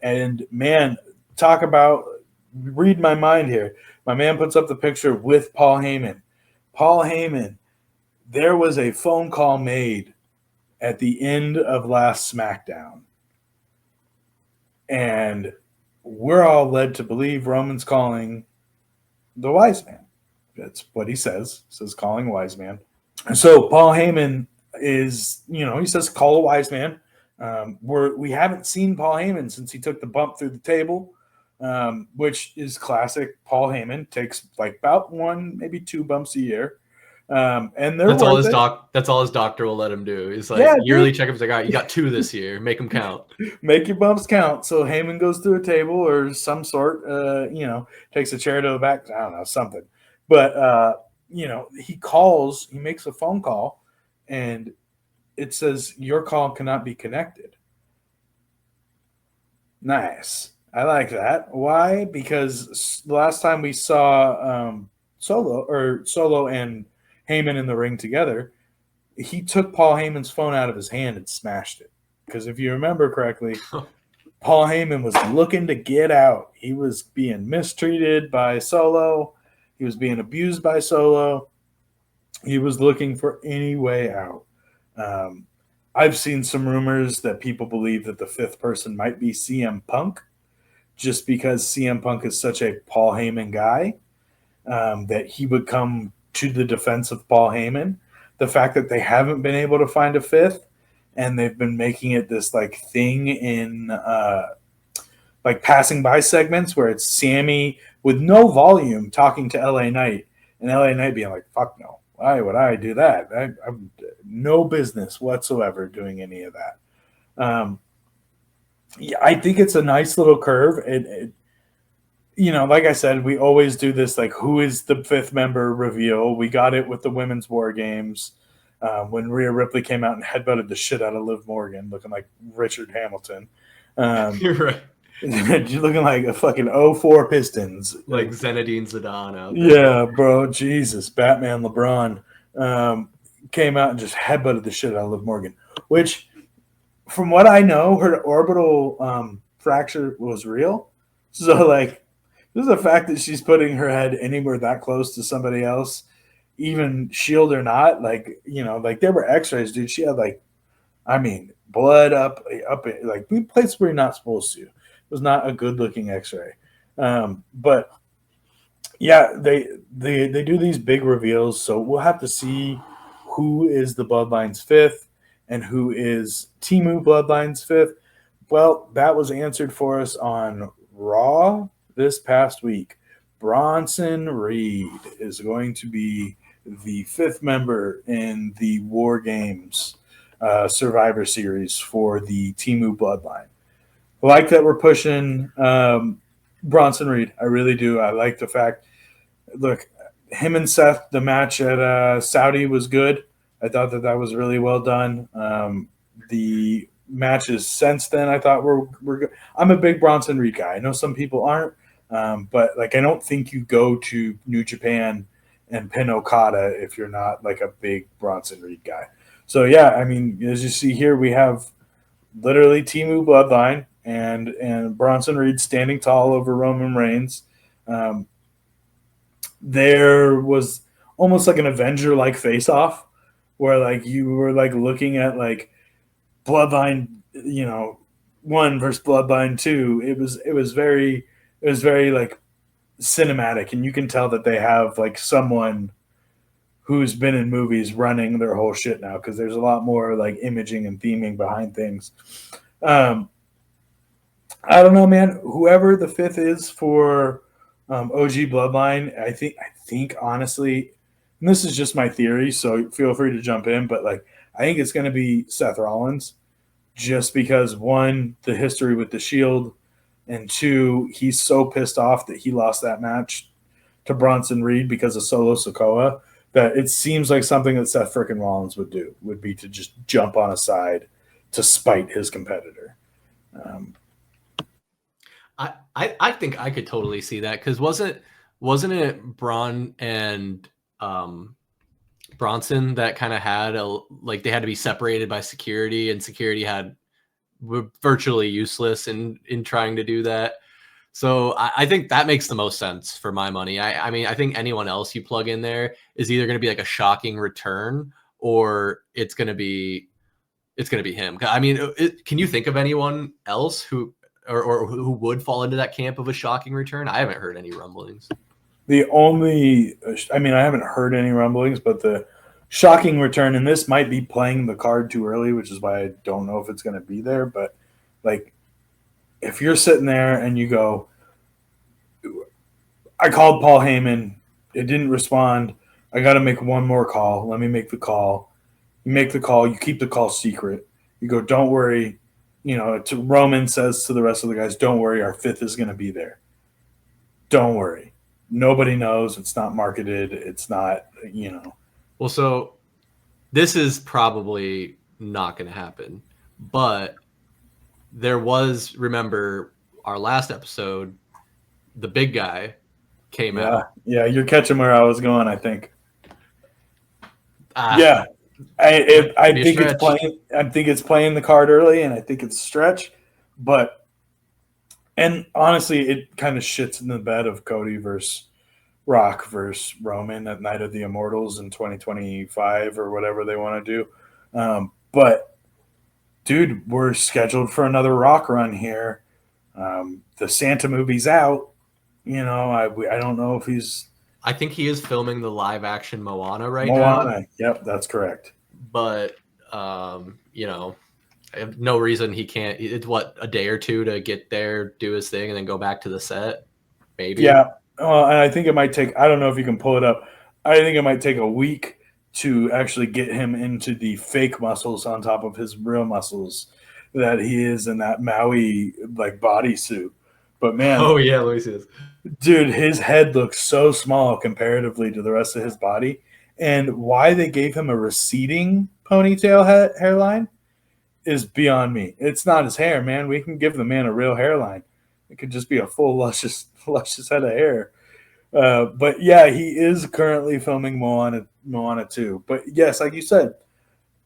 And man, talk about read my mind here. My man puts up the picture with Paul Heyman. Paul Heyman, there was a phone call made at the end of last SmackDown. And we're all led to believe Roman's calling the wise man. That's what he says. He says calling a wise man. And so Paul Heyman is, he says call a wise man. We haven't seen Paul Heyman since he took the bump through the table, which is classic. Paul Heyman takes like about one, maybe two bumps a year. And that's all his doctor will let him do. He's like yearly checkups. Like, all right, you got 2 this year. Make them count. Make your bumps count. So Heyman goes through a table or some sort. Takes a chair to the back. I don't know, something. But he makes a phone call, and it says your call cannot be connected. Nice. I like that. Why? Because the last time we saw Solo and Heyman in the ring together, he took Paul Heyman's phone out of his hand and smashed it. Because if you remember correctly, Paul Heyman was looking to get out. He was being mistreated by Solo. He was being abused by Solo. He was looking for any way out. I've seen some rumors that people believe that the 5th person might be CM Punk, just because CM Punk is such a Paul Heyman guy, that he would come to the defense of Paul Heyman. The fact that they haven't been able to find a 5th, and they've been making it this like thing in like passing by segments where it's Sammy with no volume talking to LA Knight, and LA Knight being like, fuck no. Why would I do that? I'm no business whatsoever doing any of that. I think it's a nice little curve. Like I said, we always do this, like, who is the 5th member reveal. We got it with the Women's War Games when Rhea Ripley came out and headbutted the shit out of Liv Morgan, looking like Richard Hamilton. You're right. You're looking like a fucking 04 Pistons. Like Zinedine Zidane out there. Yeah, bro. Jesus. Batman LeBron came out and just headbutted the shit out of Liv Morgan, which, from what I know, her orbital fracture was real. So, like, there's the fact that she's putting her head anywhere that close to somebody else, even shield or not, like, like there were x-rays, dude. She had blood up like place where you're not supposed to. It was not a good looking x-ray. But yeah, they do these big reveals, so we'll have to see who is the Bloodline's fifth and who is Timu Bloodline's fifth. Well, that was answered for us on Raw this past week. Bronson Reed is going to be the fifth member in the War Games Survivor Series for the Timu Bloodline. I like that we're pushing Bronson Reed. I really do. I like the fact, look, him and Seth, the match at Saudi was good. I thought that was really well done. The matches since then, I thought were good. I'm a big Bronson Reed guy. I know some people aren't, but like I don't think you go to New Japan and pin Okada if you're not like a big Bronson Reed guy. So yeah, I mean, as you see here, we have literally Timu Bloodline and Bronson Reed standing tall over Roman Reigns. There was almost like an Avenger-like face-off where like you were like looking at like Bloodline, 1 versus Bloodline 2. It was very like cinematic, and you can tell that they have like someone who's been in movies running their whole shit now, because there's a lot more like imaging and theming behind things. I don't know, man. Whoever the fifth is for OG Bloodline, I think honestly, and this is just my theory, so feel free to jump in, but like I think it's going to be Seth Rollins, just because 1, the history with the Shield, and 2, he's so pissed off that he lost that match to Bronson Reed because of Solo Sikoa, that it seems like something that Seth frickin' Rollins would be to just jump on a side to spite his competitor. I think I could totally see that, because wasn't it Braun and Bronson that kind of had they had to be separated by security, and security were virtually useless in trying to do that. So I think that makes the most sense for my money. I mean, I think anyone else you plug in there is either going to be like a shocking return, or it's going to be him. I mean, can you think of anyone else who would fall into that camp of a shocking return? I haven't heard any rumblings. I haven't heard any rumblings, but the shocking return, and this might be playing the card too early, which is why I don't know if it's going to be there, but like, if you're sitting there and you go, I called Paul Heyman, it didn't respond, I got to make one more call, let me make the call. You make the call, you keep the call secret. You go, don't worry, Roman says to the rest of the guys, don't worry, our fifth is going to be there. Don't worry. Nobody knows. It's not marketed. It's not, Well, so this is probably not going to happen, but there was, remember our last episode, the big guy came out. Yeah, you're catching where I was going, I think. I think it's playing. I think it's playing the card early, and I think it's a stretch. And honestly, it kind of shits in the bed of Cody versus Rock versus Roman at Night of the Immortals in 2025 or whatever they want to do. But dude, we're scheduled for another Rock run here. The Santa movie's out. I don't know if he's. I think he is filming the live action Moana now. Yep, that's correct. But I have no reason he can't. It's a day or two to get there, do his thing, and then go back to the set. Maybe. Yeah. Well, and I think it might take. I don't know if you can pull it up. I think it might take a week to actually get him into the fake muscles on top of his real muscles that he is in that Maui like bodysuit. But man, oh yeah, let me see this. Dude, his head looks so small comparatively to the rest of his body, and why they gave him a receding ponytail hairline is beyond me. It's not his hair, man. We can give the man a real hairline. It could just be a full luscious head of hair. But yeah, he is currently filming Moana 2. But yes, like you said,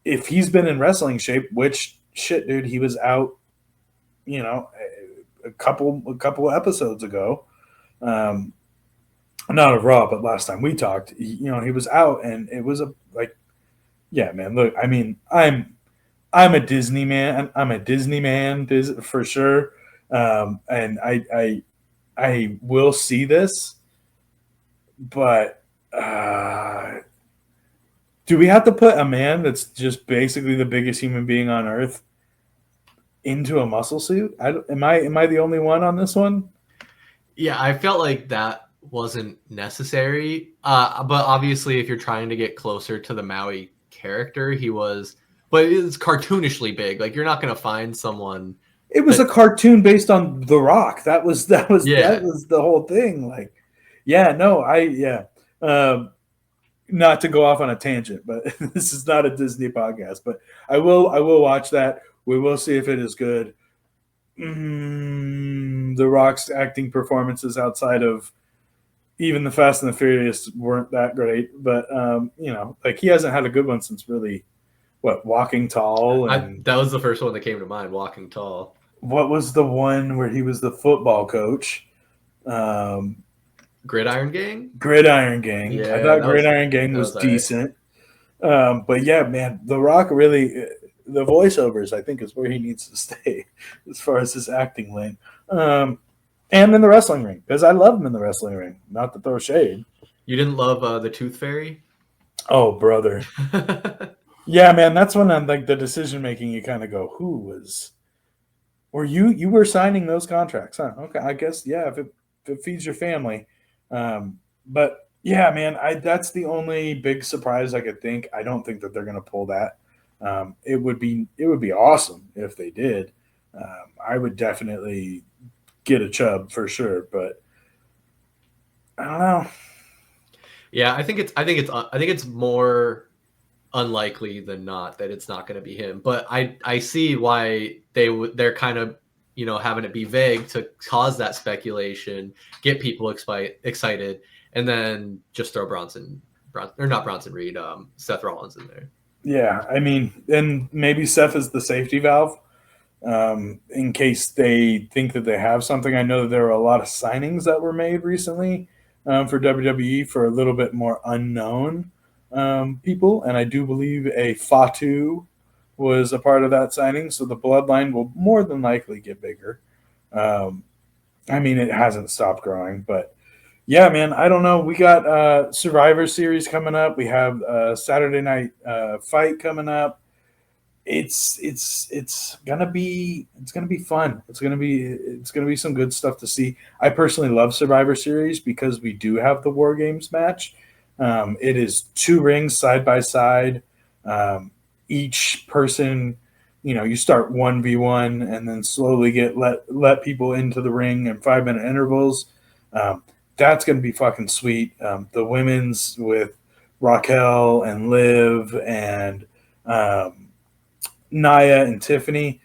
if he's been in wrestling shape, which shit, dude, he was out, a couple episodes ago. Not of Raw, but last time we talked, he was out, and it was yeah, man. Look, I mean, I'm a Disney man. I'm a Disney man for sure. And I will see this, but do we have to put a man that's just basically the biggest human being on earth into a muscle suit? Am I the only one on this one? Yeah, I felt like that wasn't necessary. But obviously, if you're trying to get closer to the Maui character, but it's cartoonishly big. Like you're not going to find someone. It was a cartoon based on The Rock. That was the whole thing. Like, yeah, no, not to go off on a tangent, but this is not a Disney podcast. But I will watch that. We will see if it is good. The Rock's acting performances outside of even the Fast and the Furious weren't that great, but like he hasn't had a good one since really Walking Tall. And that was the first one that came to mind, Walking Tall. What was the one where he was the football coach? Gridiron Gang? Gridiron Gang. Yeah, I thought Gridiron Gang was decent. Right. But yeah, man, The Rock really, the voiceovers, I think, is where he needs to stay as far as his acting lane. And in the wrestling ring, because I love him in the wrestling ring. Not to throw shade. You didn't love the Tooth Fairy? Oh, brother. Yeah, man, that's when I'm like the decision making. You kind of go, who was? Or you were signing those contracts, huh? Okay, I guess if it feeds your family. But yeah, man, that's the only big surprise I could think. I don't think that they're gonna pull that. It would be awesome if they did. I would definitely get a Chubb for sure, but I don't know. Yeah, I think it's more unlikely than not that it's not going to be him. But I see why they're kind of having it be vague to cause that speculation, get people excited, and then just throw Bronson Reed, Seth Rollins in there. Yeah, I mean, and maybe Seth is the safety valve in case they think that they have something. I know that there were a lot of signings that were made recently for WWE for a little bit more unknown people, and I do believe a Fatu was a part of that signing, so the bloodline will more than likely get bigger. I mean, it hasn't stopped growing, but yeah, man, I don't know. We got Survivor Series coming up. We have Saturday Night Fight coming up. It's gonna be fun. It's gonna be some good stuff to see. I personally love Survivor Series because we do have the War Games match. It is 2 rings side by side. Each person, you start 1v1 and then slowly let people into the ring in 5-minute intervals. That's going to be fucking sweet. The women's with Raquel and Liv and Nia and Tiffany.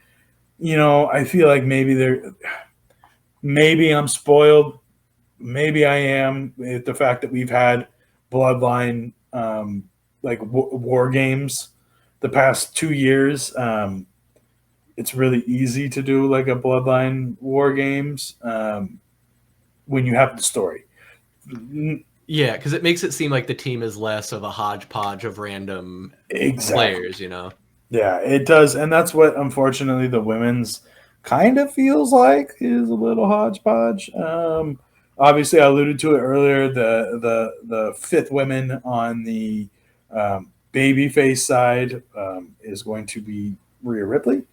I feel like maybe I'm spoiled. Maybe I am with the fact that we've had Bloodline War Games the past 2 years. It's really easy to do like a Bloodline War Games when you have the story. Yeah, because it makes it seem like the team is less of a hodgepodge of random players, Yeah, it does. And that's what, unfortunately, the women's kind of feels like is a little hodgepodge. Obviously, I alluded to it earlier. The 5th women on the babyface side is going to be Rhea Ripley.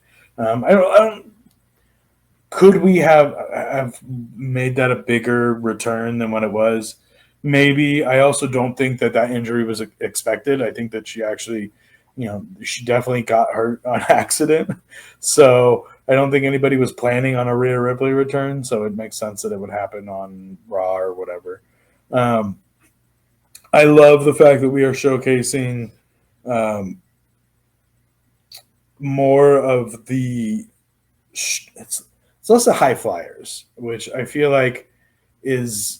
Could we have made that a bigger return than what it was? Maybe. I also don't think that injury was expected. I think that she actually, she definitely got hurt on accident. So I don't think anybody was planning on a Rhea Ripley return. So it makes sense that it would happen on Raw or whatever. I love the fact that we are showcasing more of the it's less the high flyers, which I feel like is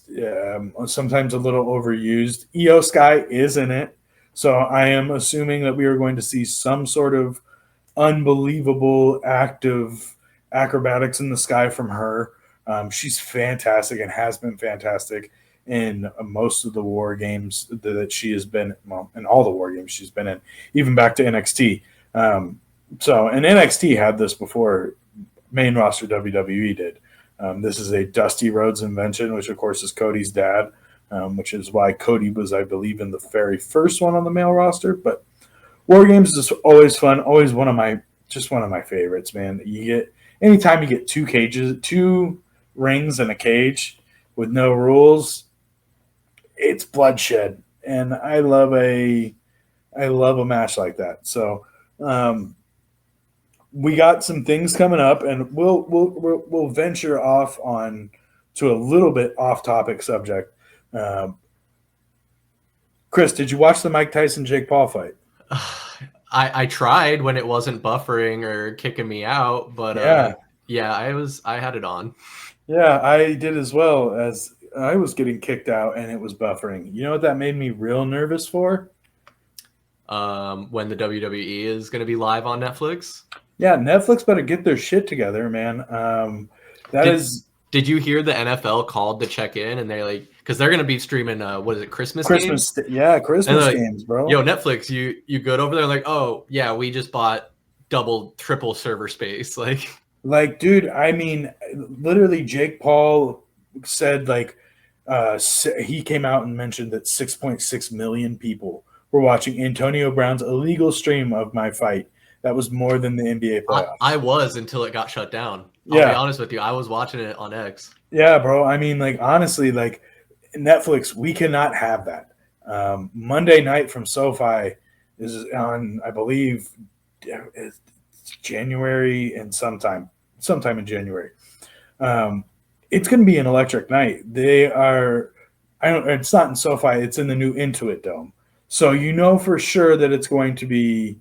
sometimes a little overused. Io Sky is in it, so I am assuming that we are going to see some sort of unbelievable active acrobatics in the sky from her. She's fantastic and has been fantastic in most of the War Games that she has been, in all the War Games she's been in, even back to NXT. And NXT had this before main roster WWE did. This is a Dusty Rhodes invention, which of course is Cody's dad, which is why Cody was, I believe, in the very first one on the male roster. But War Games is always fun, always one of my favorites, man. Anytime you get two rings and a cage with no rules, it's bloodshed, and I love a match like that. So we got some things coming up, and we'll venture off on to a little bit off topic subject. Chris, did you watch the Mike Tyson Jake Paul fight? I tried when it wasn't buffering or kicking me out, but I had it on. Yeah, I did as well, as I was getting kicked out and it was buffering. You know what that made me real nervous for? When the WWE is going to be live on Netflix. Yeah, Netflix better get their shit together, man. Did you hear the NFL called to check in, and they're like, because they're going to be streaming, Christmas games? Christmas games, bro. Yo, Netflix, you good over there? Like, oh, yeah, we just bought double, triple server space. Like, dude, I mean, literally Jake Paul said, he came out and mentioned that 6.6 million people were watching Antonio Brown's illegal stream of my fight. That was more than the NBA playoffs. I was until it got shut down. I'll be honest with you. I was watching it on X. Yeah, bro. I mean, honestly, Netflix, we cannot have that. Monday night from SoFi is on, I believe, it's January and sometime in January. It's going to be an electric night. It's not in SoFi. It's in the new Intuit Dome. So you know for sure that it's going to be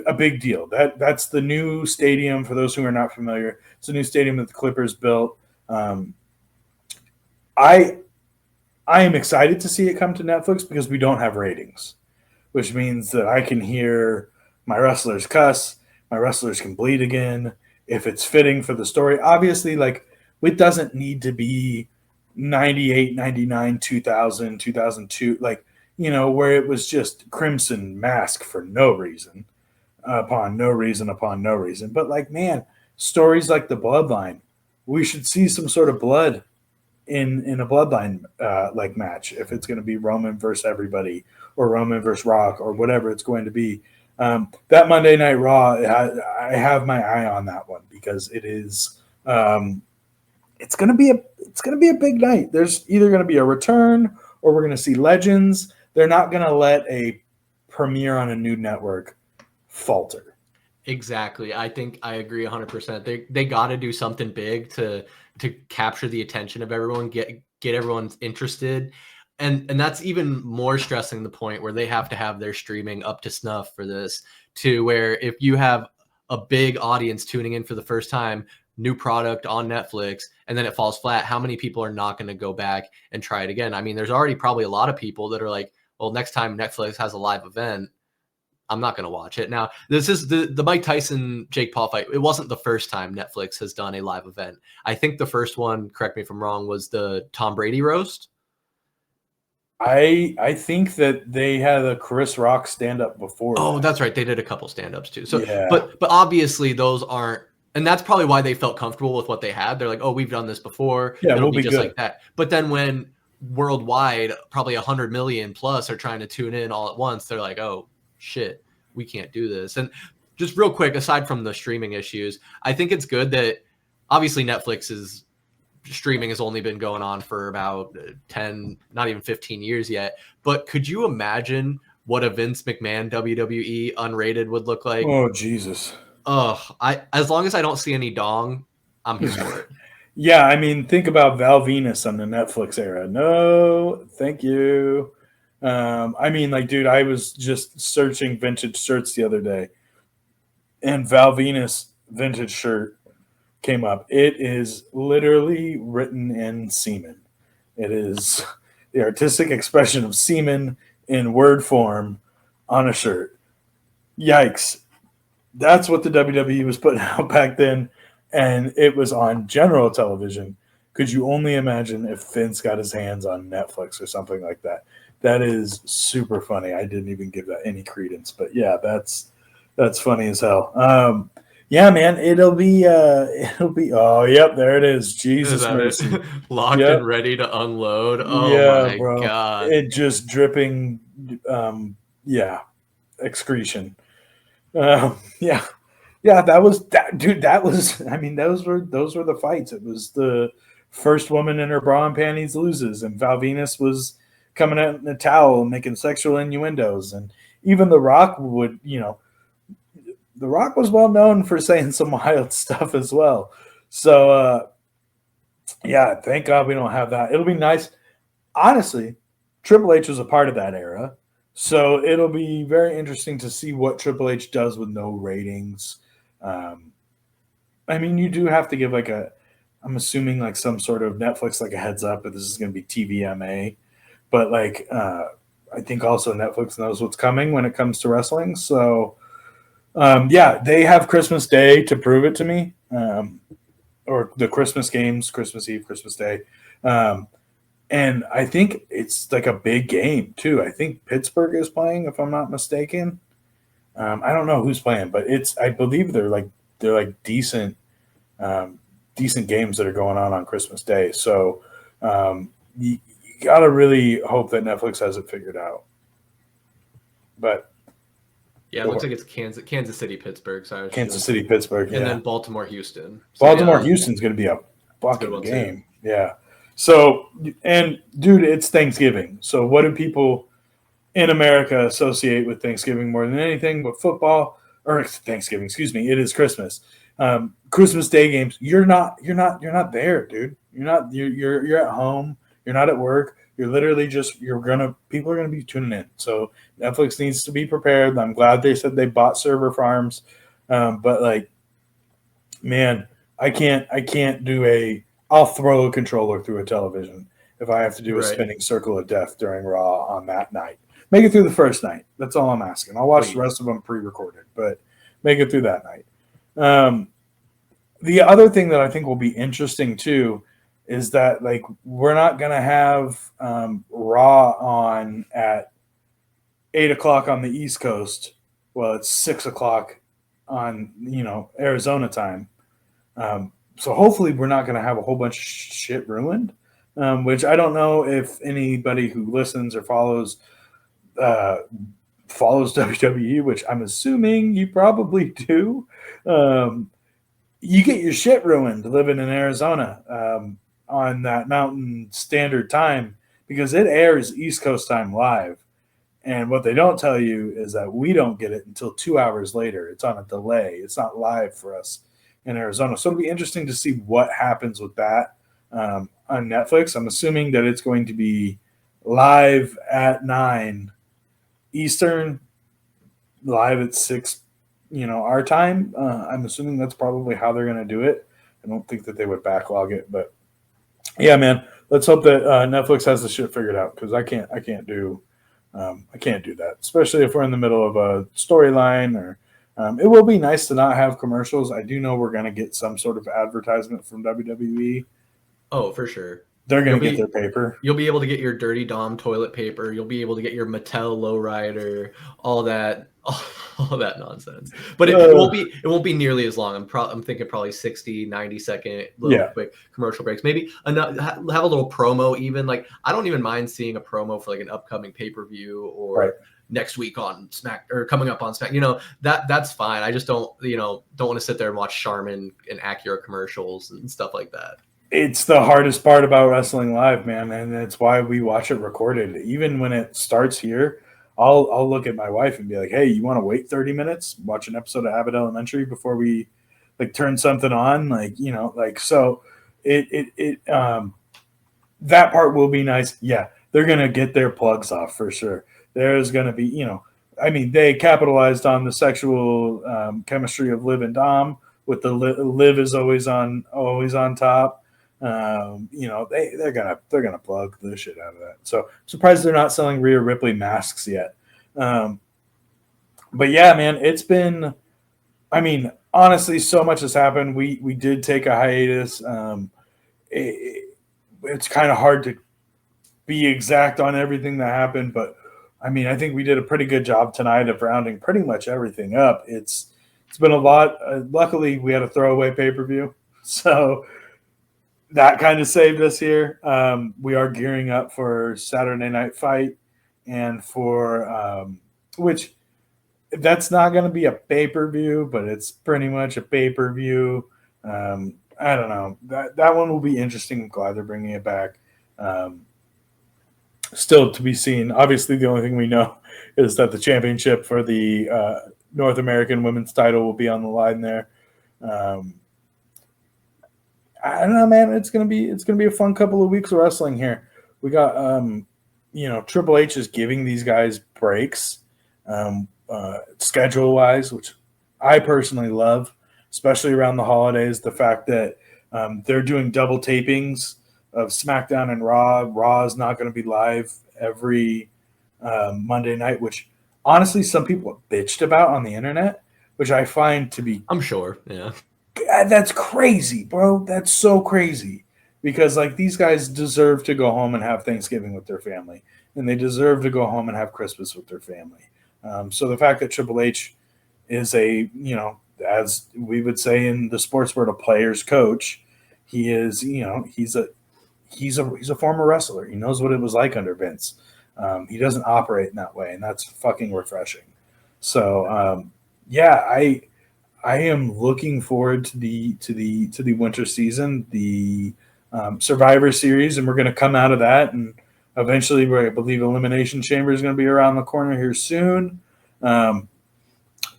a big deal. That's the new stadium. For those who are not familiar, it's a new stadium that the Clippers built. I am excited to see it come to Netflix because we don't have ratings, which means that I can hear my wrestlers cuss, my wrestlers can bleed again if it's fitting for the story. Obviously, it doesn't need to be 98, 99, 2000, 2002, where it was just Crimson Mask for no reason. Upon no reason. But man, stories like the Bloodline, we should see some sort of blood in a Bloodline match if it's going to be Roman versus everybody or Roman versus Rock or whatever it's going to be. That Monday Night Raw, I have my eye on that one because it is it's going to be a big night. There's either going to be a return or we're going to see legends. They're not going to let a premiere on a new network falter. Exactly. I think I agree 100%. They got to do something big to capture the attention of everyone, get everyone interested. And that's even more stressing the point where they have to have their streaming up to snuff for this, to where if you have a big audience tuning in for the first time, new product on Netflix, and then it falls flat, how many people are not going to go back and try it again? I mean, there's already probably a lot of people that are like, well, next time Netflix has a live event, I'm not going to watch it. Now, this is the Mike Tyson Jake Paul fight. It wasn't the first time Netflix has done a live event. I think the first one, correct me if I'm wrong, was the Tom Brady roast. I think that they had a Chris Rock stand up before. Oh, that's right. They did a couple stand ups too. So, yeah. But obviously those aren't, and that's probably why they felt comfortable with what they had. They're like, oh, we've done this before. Yeah, it'll be just good. Like that. But then when worldwide, probably 100 million plus are trying to tune in all at once, they're like, oh shit, we can't do this. And just real quick, aside from the streaming issues, I think it's good that obviously Netflix's streaming has only been going on for about 10, not even 15 years yet. But could you imagine what a Vince McMahon WWE unrated would look like? Oh, Jesus. As long as I don't see any dong, I'm here for it. Yeah, I mean, think about Val Venus on the Netflix era. No, thank you. I mean, dude, I was just searching vintage shirts the other day, and Val Venus vintage shirt came up. It is literally written in semen. It is the artistic expression of semen in word form on a shirt. Yikes. That's what the WWE was putting out back then, and it was on general television. Could you only imagine if Vince got his hands on Netflix or something like that? That is super funny. I didn't even give that any credence, but yeah, that's funny as hell. Yeah, man, it'll be. Oh, yep, there it is. Is Jesus that it? mercy. Locked Yep. and ready to unload. Oh Yeah, my bro. god. It just dripping. Yeah, excretion. Yeah, yeah. That was that, dude. That was. I mean, those were the fights. It was the first woman in her bra and panties loses, and Val Venus was coming out in a towel and making sexual innuendos, and even The Rock would, The Rock was well known for saying some wild stuff as well. So yeah, thank God we don't have that. It'll be nice. Honestly, Triple H was a part of that era. So it'll be very interesting to see what Triple H does with no ratings. Um, I mean, you do have to give I'm assuming like some sort of Netflix like a heads up that this is going to be TVMA. But I think also Netflix knows what's coming when it comes to wrestling. So yeah, they have Christmas Day to prove it to me, or the Christmas games, Christmas Eve, Christmas Day. Um, and I think it's like a big game too. I think Pittsburgh is playing, if I'm not mistaken. I don't know who's playing, but I believe they're like um, decent games that are going on Christmas Day. So you gotta really hope that Netflix has it figured out. But Yeah, it looks like it's Kansas City, Pittsburgh. Sorry, Kansas City, Pittsburgh, and yeah. then Baltimore, Houston. So, Baltimore, yeah, Houston's going to be a fucking one game. too. Yeah. So, and dude, it's Thanksgiving. So, what do people in America associate with Thanksgiving more than anything but football or Thanksgiving? Excuse me. It is Christmas. Christmas Day games. You're not there, dude. You're at home. You're not at work. You're literally just people are gonna be tuning in. So Netflix needs to be prepared. I'm glad they said they bought server farms, but like, man, I can't do I'll throw a controller through a television if I have to do a spinning circle of death during Raw on that night. Make it through the first night. That's all I'm asking. I'll watch the rest of them pre-recorded, but make it through that night. The other thing that I think will be interesting too is that like we're not gonna have Raw on at 8 o'clock on the East Coast. Well, it's 6 o'clock on Arizona time. So hopefully we're not going to have a whole bunch of shit ruined, which I don't know if anybody who listens or follows WWE, which I'm assuming you probably do. You get your shit ruined living in Arizona on that Mountain Standard Time because it airs East Coast time live. And what they don't tell you is that we don't get it until 2 hours later. It's on a delay. It's not live for us in Arizona. So it'll be interesting to see what happens with that on Netflix. I'm assuming that it's going to be live at 9 Eastern, live at 6, our time. I'm assuming that's probably how they're going to do it. I don't think that they would backlog it, but yeah, man, let's hope that Netflix has the shit figured out because I can't do that, especially if we're in the middle of a storyline or it will be nice to not have commercials. I do know we're going to get some sort of advertisement from WWE. Oh, for sure. They're going to get their paper. You'll be able to get your Dirty Dom toilet paper. You'll be able to get your Mattel lowrider, all that nonsense. But it won't be nearly as long. I'm thinking probably 60, 90-second quick commercial breaks. Maybe have a little promo even. Like I don't even mind seeing a promo for like an upcoming pay-per-view or next week on Smack or coming up on Smack. That's fine. I just don't want to sit there and watch Charmin and Acura commercials and stuff like that. It's the hardest part about wrestling live, man, and it's why we watch it recorded. Even when it starts here, I'll look at my wife and be like, "Hey, you want to wait 30 minutes, watch an episode of Abbott Elementary before we like turn something on?" So that part will be nice. Yeah, they're gonna get their plugs off for sure. There's gonna be, they capitalized on the sexual chemistry of Liv and Dom with the Liv is always on top. They're gonna plug the shit out of that. So I'm surprised they're not selling Rhea Ripley masks yet. But yeah, man, it's been. I mean, honestly, so much has happened. We did take a hiatus. It's kind of hard to be exact on everything that happened, but I mean, I think we did a pretty good job tonight of rounding pretty much everything up. It's It's been a lot. Luckily, we had a throwaway pay-per-view, so that kind of saved us here. We are gearing up for Saturday Night Fight, and for which that's not going to be a pay-per-view, but it's pretty much a pay-per-view. I don't know. That one will be interesting. I'm glad they're bringing it back. Still to be seen. Obviously, the only thing we know is that the championship for the North American women's title will be on the line there. I don't know, man. It's gonna be a fun couple of weeks of wrestling here. We got Triple H is giving these guys breaks, schedule wise, which I personally love, especially around the holidays. The fact that they're doing double tapings of SmackDown and Raw. Raw is not going to be live every Monday night, which honestly some people have bitched about on the internet, which I find to be... I'm sure, yeah. That's crazy, bro. That's so crazy. Because like these guys deserve to go home and have Thanksgiving with their family. And they deserve to go home and have Christmas with their family. So the fact that Triple H is a, as we would say in the sports world, a player's coach, he is, he's a former wrestler. He knows what it was like under Vince. He doesn't operate in that way, and that's fucking refreshing. So I am looking forward to the winter season, the Survivor Series, and we're going to come out of that, and eventually, I believe Elimination Chamber is going to be around the corner here soon.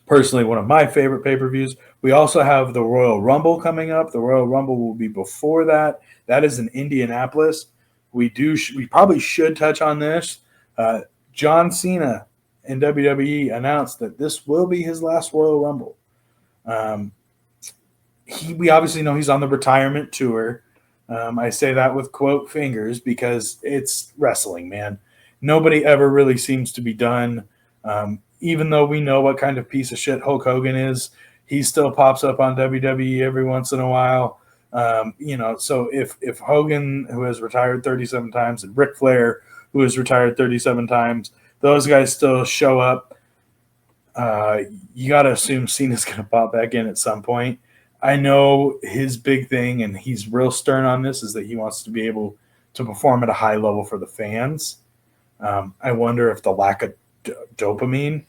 Personally, one of my favorite pay-per-views. We also have the Royal Rumble coming up. The Royal Rumble will be before that. That is in Indianapolis. We probably should touch on this. John Cena in WWE announced that this will be his last Royal Rumble. We obviously know he's on the retirement tour. I say that with quote fingers because it's wrestling, man. Nobody ever really seems to be done. Even though we know what kind of piece of shit Hulk Hogan is, he still pops up on WWE every once in a while. So if Hogan, who has retired 37 times, and Ric Flair, who has retired 37 times, those guys still show up, you got to assume Cena's going to pop back in at some point. I know his big thing, and he's real stern on this, is that he wants to be able to perform at a high level for the fans. I wonder if the lack of dopamine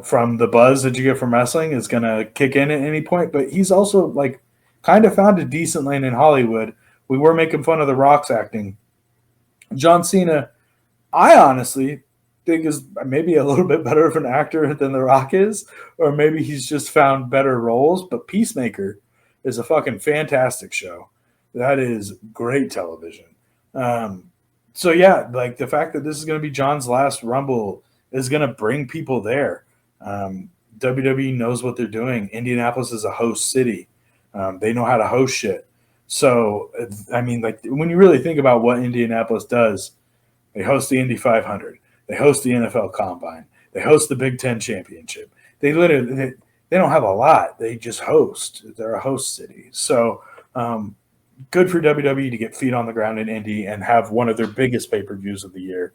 from the buzz that you get from wrestling is going to kick in at any point. But he's also like kind of found a decent lane in Hollywood. We were making fun of The Rock's acting. John Cena, I honestly think is maybe a little bit better of an actor than The Rock is, or maybe he's just found better roles. But Peacemaker is a fucking fantastic show. That is great television. So yeah, like the fact that this is going to be John's last Rumble is going to bring people there. WWE knows what they're doing. Indianapolis is a host city. They know how to host shit. So, I mean, like when you really think about what Indianapolis does, they host the Indy 500. They host the NFL Combine. They host the Big Ten Championship. They literally they don't have a lot. They just host. They're a host city. So, good for WWE to get feet on the ground in Indy and have one of their biggest pay-per-views of the year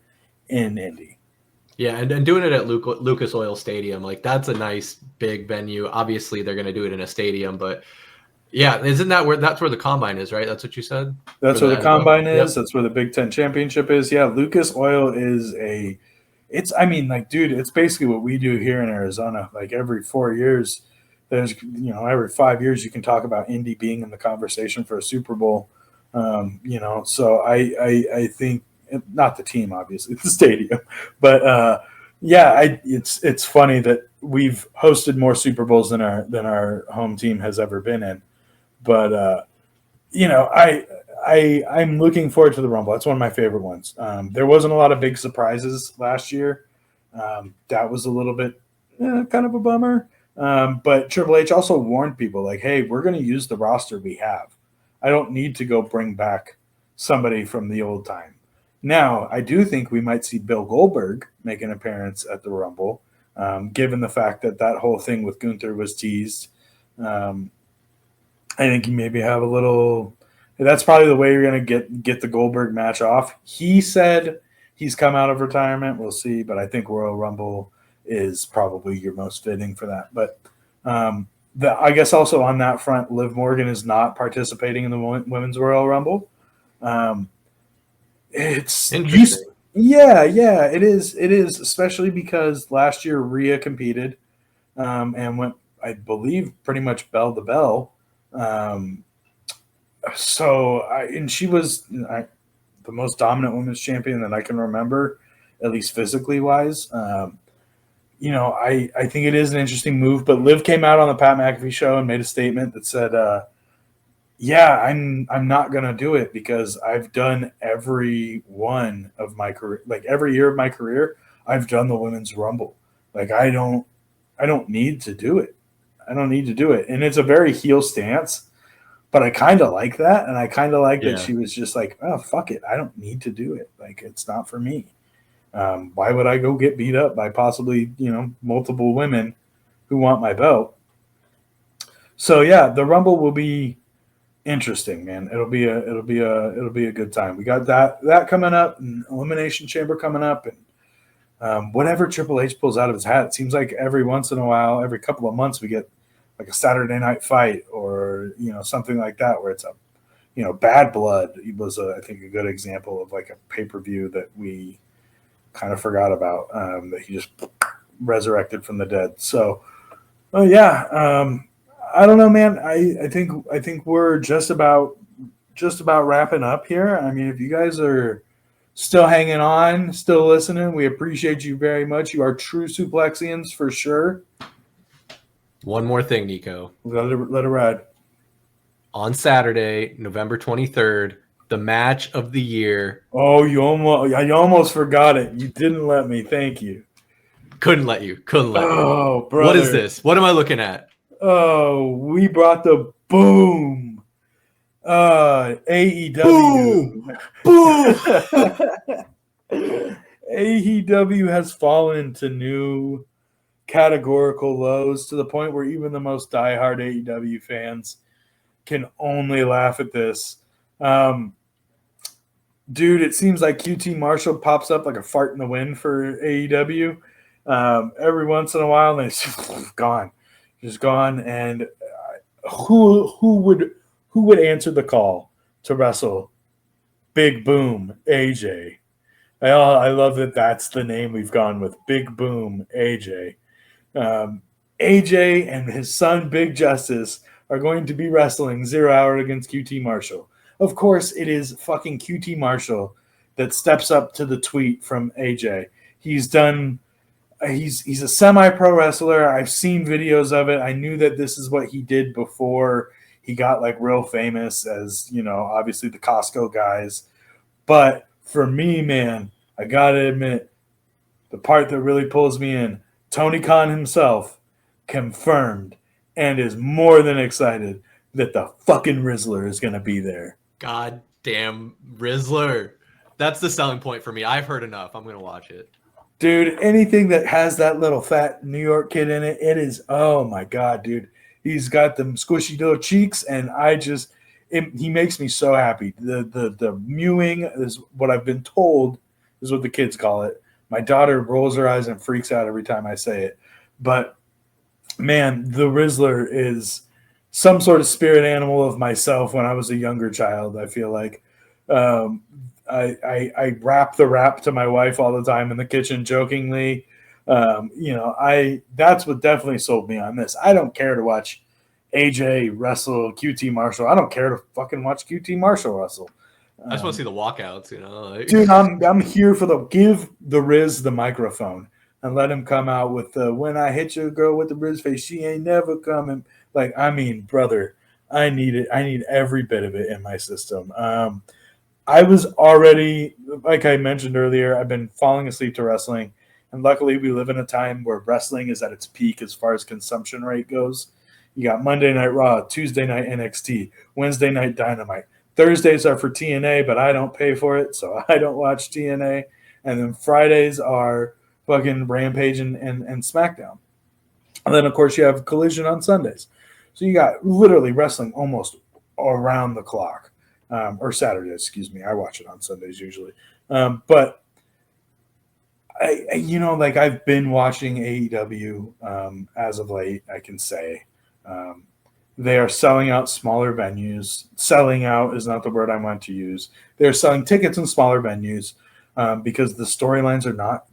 in Indy. Yeah, and doing it at Lucas Oil Stadium, like that's a nice big venue. Obviously, they're going to do it in a stadium, but yeah, isn't that that's where the Combine is, right? That's what you said? That's where the Combine is. Yep. That's where the Big Ten Championship is. Yeah, Lucas Oil is it's basically what we do here in Arizona. Like every 4 years, there's, every 5 years you can talk about Indy being in the conversation for a Super Bowl. So I think, not the team, obviously, the stadium, but it's funny that we've hosted more Super Bowls than our home team has ever been in. But I'm looking forward to the Rumble. That's one of my favorite ones. There wasn't a lot of big surprises last year. That was a little bit kind of a bummer. But Triple H also warned people like, hey, we're going to use the roster we have. I don't need to go bring back somebody from the old time. Now, I do think we might see Bill Goldberg make an appearance at the Rumble, given the fact that whole thing with Gunther was teased. I think you maybe have a little – that's probably the way you're going to get the Goldberg match off. He said he's come out of retirement. We'll see, but I think Royal Rumble is probably your most fitting for that. But I guess also on that front, Liv Morgan is not participating in the Women's Royal Rumble. It's interesting. Yeah, it is. It is, especially because last year Rhea competed and went, I believe, pretty much bell to bell. And she was the most dominant women's champion that I can remember, at least physically wise. I think it is an interesting move, but Liv came out on the Pat McAfee show and made a statement that said, I'm not gonna do it because I've done every one of my career, like every year of my career, I've done the Women's Rumble. Like I don't need to do it. I don't need to do it, and it's a very heel stance. But I kind of like that, and I kind of like that she was just like, oh, fuck it. I don't need to do it. Like, it's not for me. Why would I go get beat up by possibly, multiple women who want my belt? So, yeah, the Rumble will be interesting, man. It'll be a good time. We got that coming up, and Elimination Chamber coming up, and whatever Triple H pulls out of his hat. It seems like every once in a while, every couple of months, we get like a Saturday night fight or something like that where it's a Bad Blood was I think a good example of like a pay-per-view that we kind of forgot about, that he just resurrected from the dead. So I don't know, man. I think we're just about wrapping up here. I mean, if you guys are still hanging on, still listening, we appreciate you very much. You are true Suplexians for sure. One more thing, Niko. Let it ride. On Saturday, November 23rd, the match of the year. Oh, I almost forgot it. You didn't let me. Thank you. Couldn't let you. Oh, brother. What is this? What am I looking at? Oh, we brought the boom. AEW. Boom. AEW has fallen to new categorical lows to the point where even the most diehard AEW fans can only laugh at this. Dude, it seems like QT Marshall pops up like a fart in the wind for AEW every once in a while, and it's just gone. And who would answer the call to wrestle Big Boom AJ? I love that that's the name we've gone with, Big Boom AJ. AJ and his son Big Justice are going to be wrestling 0 Hour against QT Marshall. Of course, it is fucking QT Marshall that steps up to the tweet from AJ. He's a semi-pro wrestler. I've seen videos of it. I knew that this is what he did before he got like real famous as, obviously the Costco guys. But for me, man, I gotta admit, the part that really pulls me in, Tony Khan himself confirmed and is more than excited that the fucking Rizzler is going to be there. Goddamn Rizzler. That's the selling point for me. I've heard enough. I'm going to watch it. Dude, anything that has that little fat New York kid in it, it is, oh my God, dude. He's got them squishy little cheeks, and he makes me so happy. The mewing is what I've been told is what the kids call it. My daughter rolls her eyes and freaks out every time I say it. But, man, the Rizzler is some sort of spirit animal of myself when I was a younger child, I feel like. I rap the rap to my wife all the time in the kitchen jokingly. That's what definitely sold me on this. I don't care to watch AJ wrestle QT Marshall. I don't care to fucking watch QT Marshall wrestle. I just want to see the walkouts, Dude, I'm here for give the Riz the microphone and let him come out with the when I hit your girl with the Riz face, she ain't never coming. Like, I mean, brother, I need it. I need every bit of it in my system. I was already, like I mentioned earlier, I've been falling asleep to wrestling. And luckily, we live in a time where wrestling is at its peak as far as consumption rate goes. You got Monday Night Raw, Tuesday Night NXT, Wednesday Night Dynamite. Thursdays are for TNA, but I don't pay for it, so I don't watch TNA. And then Fridays are fucking Rampage and SmackDown. And then, of course, you have Collision on Sundays. So you got literally wrestling almost around the clock. Or Saturdays, excuse me. I watch it on Sundays usually. But like I've been watching AEW as of late. I can say they are selling out smaller venues. Selling out is not the word I want to use. They're selling tickets in smaller venues because the storylines are not.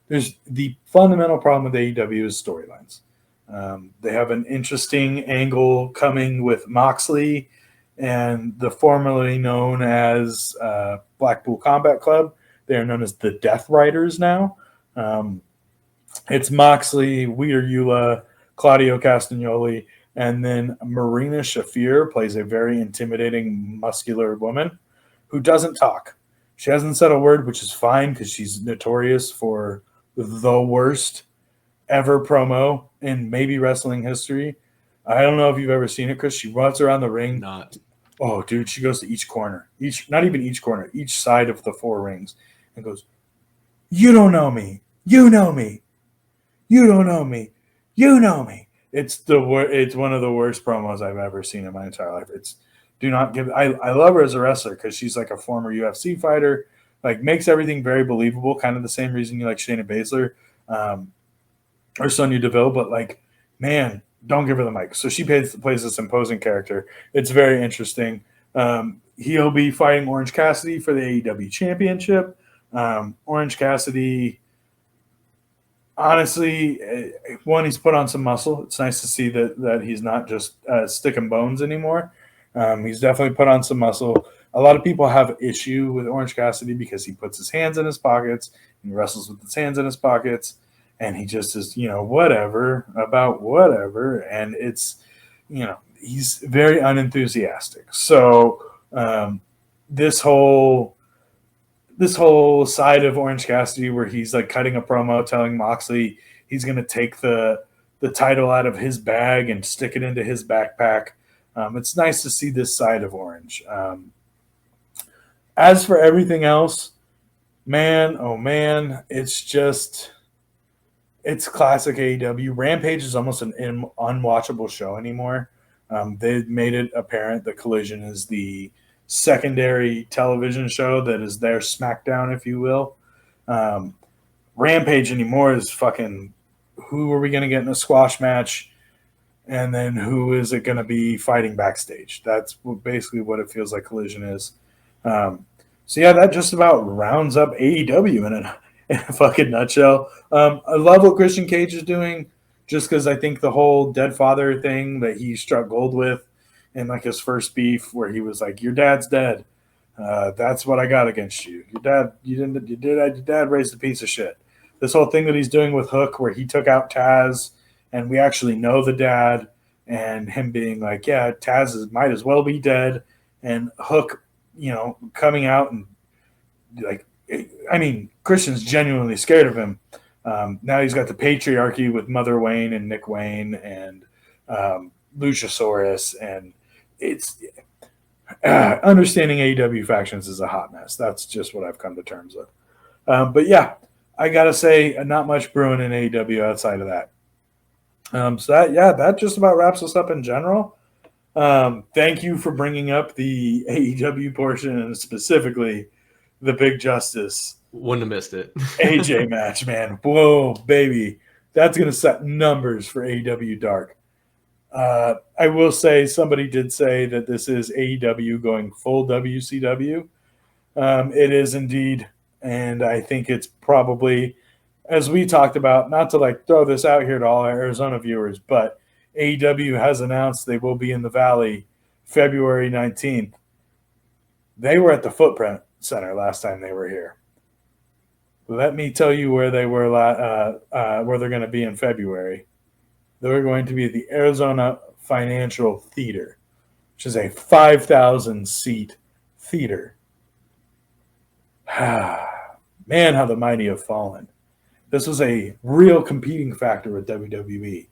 There's the fundamental problem with AEW is storylines. They have an interesting angle coming with Moxley and the formerly known as Blackpool Combat Club. They are known as the Death Riders now. It's Moxley, Wheeler Yuta, Claudio Castagnoli, and then Marina Shafir plays a very intimidating, muscular woman who doesn't talk. She hasn't said a word, which is fine because she's notorious for the worst ever promo in maybe wrestling history. I don't know if you've ever seen it, Chris. She runs around the ring. Not. Oh, dude, she goes to each corner. Not even each corner, each side of the 4 rings and goes, "You don't know me. You know me. You don't know me. You know me." It's one of the worst promos I've ever seen in my entire life. I love her as a wrestler because she's like a former UFC fighter, like makes everything very believable, kind of the same reason you like Shayna Baszler or Sonya Deville, but like, man, don't give her the mic. So she plays this imposing character. It's very interesting. He'll be fighting Orange Cassidy for the AEW Championship. Orange Cassidy, honestly, one, he's put on some muscle. It's nice to see that he's not just stick and bones anymore. He's definitely put on some muscle. A lot of people have issue with Orange Cassidy because he puts his hands in his pockets and wrestles with his hands in his pockets. And he just is, whatever about whatever. And it's, he's very unenthusiastic. So this whole side of Orange Cassidy where he's like cutting a promo telling Moxley he's going to take the title out of his bag and stick it into his backpack. It's nice to see this side of Orange. As for everything else, man, oh man, it's classic AEW. Rampage is almost an unwatchable show anymore. They've made it apparent that Collision is the secondary television show that is their SmackDown, if you will. Rampage anymore is fucking who are we going to get in a squash match? And then who is it going to be fighting backstage? That's basically what it feels like Collision is. So yeah, that just about rounds up AEW in a fucking nutshell. I love what Christian Cage is doing just because I think the whole dead father thing that he struck gold with in like his first beef where he was like, your dad's dead. That's what I got against you. Your dad raised a piece of shit. This whole thing that he's doing with Hook where he took out Taz and we actually know the dad and him being like, yeah, Taz might as well be dead. And Hook, coming out and like, I mean, Christian's genuinely scared of him. Now he's got the patriarchy with Mother Wayne and Nick Wayne and Luchasaurus, and it's understanding AEW factions is a hot mess. That's just what I've come to terms with. But yeah, I gotta say, not much brewing in AEW outside of that. So that just about wraps us up in general. Thank you for bringing up the AEW portion and specifically the Big Justice. Wouldn't have missed it. AJ match, man. Whoa, baby. That's going to set numbers for AEW Dark. I will say somebody did say that this is AEW going full WCW. It is indeed. And I think it's probably, as we talked about, not to like throw this out here to all our Arizona viewers, but AEW has announced they will be in the Valley February 19th. They were at the Footprint Center last time they were here. Let me tell you where they were, where they're going to be in February. They're going to be at the Arizona Financial Theater, which is a 5,000-seat theater. Man, how the mighty have fallen. This was a real competing factor with WWE.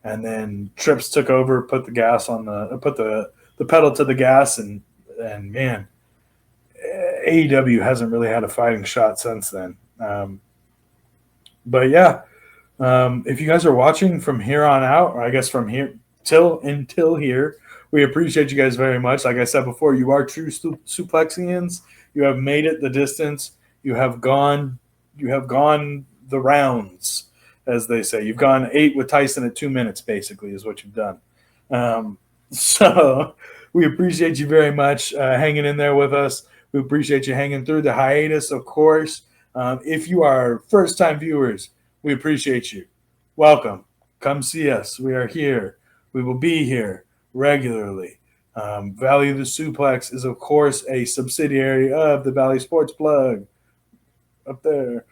And then Trips took over, put the pedal to the gas, and man, AEW hasn't really had a fighting shot since then. But yeah, if you guys are watching from here on out, or I guess from here until here, we appreciate you guys very much. Like I said before, you are true Suplexians. You have made it the distance. You have gone have gone the rounds, as they say. You've gone 8 with Tyson at 2 minutes, basically, is what you've done. So we appreciate you very much hanging in there with us. We appreciate you hanging through the hiatus, of course. If you are first-time viewers, we appreciate you. Welcome. Come see us. We are here. We will be here regularly. Valley of the Suplex is, of course, a subsidiary of the Valley Sports Plug. Up there.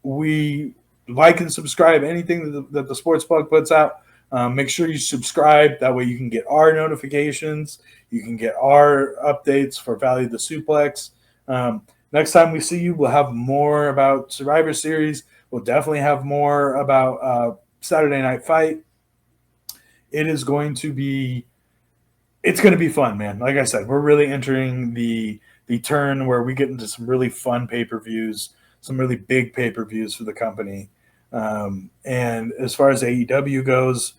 We like and subscribe anything that the Sports Plug puts out. Make sure you subscribe. That way you can get our notifications. You can get our updates for Valley of the Suplex. Next time we see you, we'll have more about Survivor Series. We'll definitely have more about Saturday Night Fight. It's going to be fun, man. Like I said, we're really entering the turn where we get into some really fun pay-per-views, some really big pay-per-views for the company. And as far as AEW goes,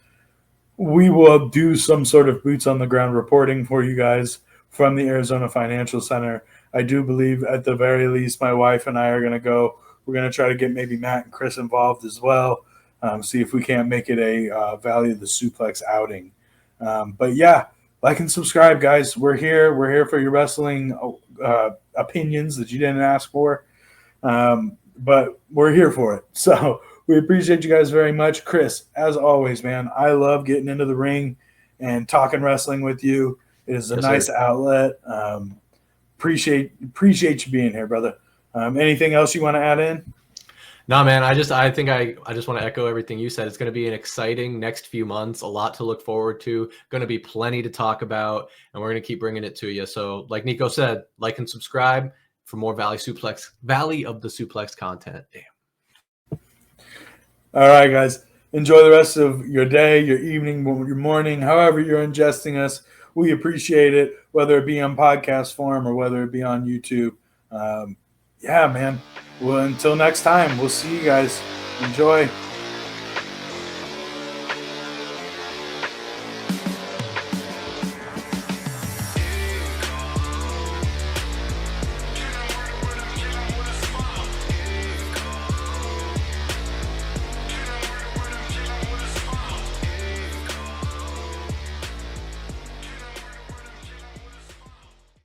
we will do some sort of boots-on-the-ground reporting for you guys from the Arizona Financial Center. I do believe at the very least my wife and I are going to go. We're going to try to get maybe Matt and Chris involved as well, see if we can't make it a Valley of the Suplex outing. But, yeah, like and subscribe, guys. We're here. We're here for your wrestling opinions that you didn't ask for, but we're here for it. So we appreciate you guys very much. Chris, as always, man, I love getting into the ring and talking wrestling with you. It is a nice outlet. Appreciate you being here, brother. Anything else you want to add in? No, man, I just want to echo everything you said. It's going to be an exciting next few months, a lot to look forward to, going to be plenty to talk about, and we're going to keep bringing it to you. So like Niko said, like and subscribe for more Valley of the Suplex content. Damn. All right, guys. Enjoy the rest of your day, your evening, your morning, however you're ingesting us. We appreciate it, whether it be on podcast form or whether it be on YouTube. Yeah, man. Well, until next time, we'll see you guys. Enjoy.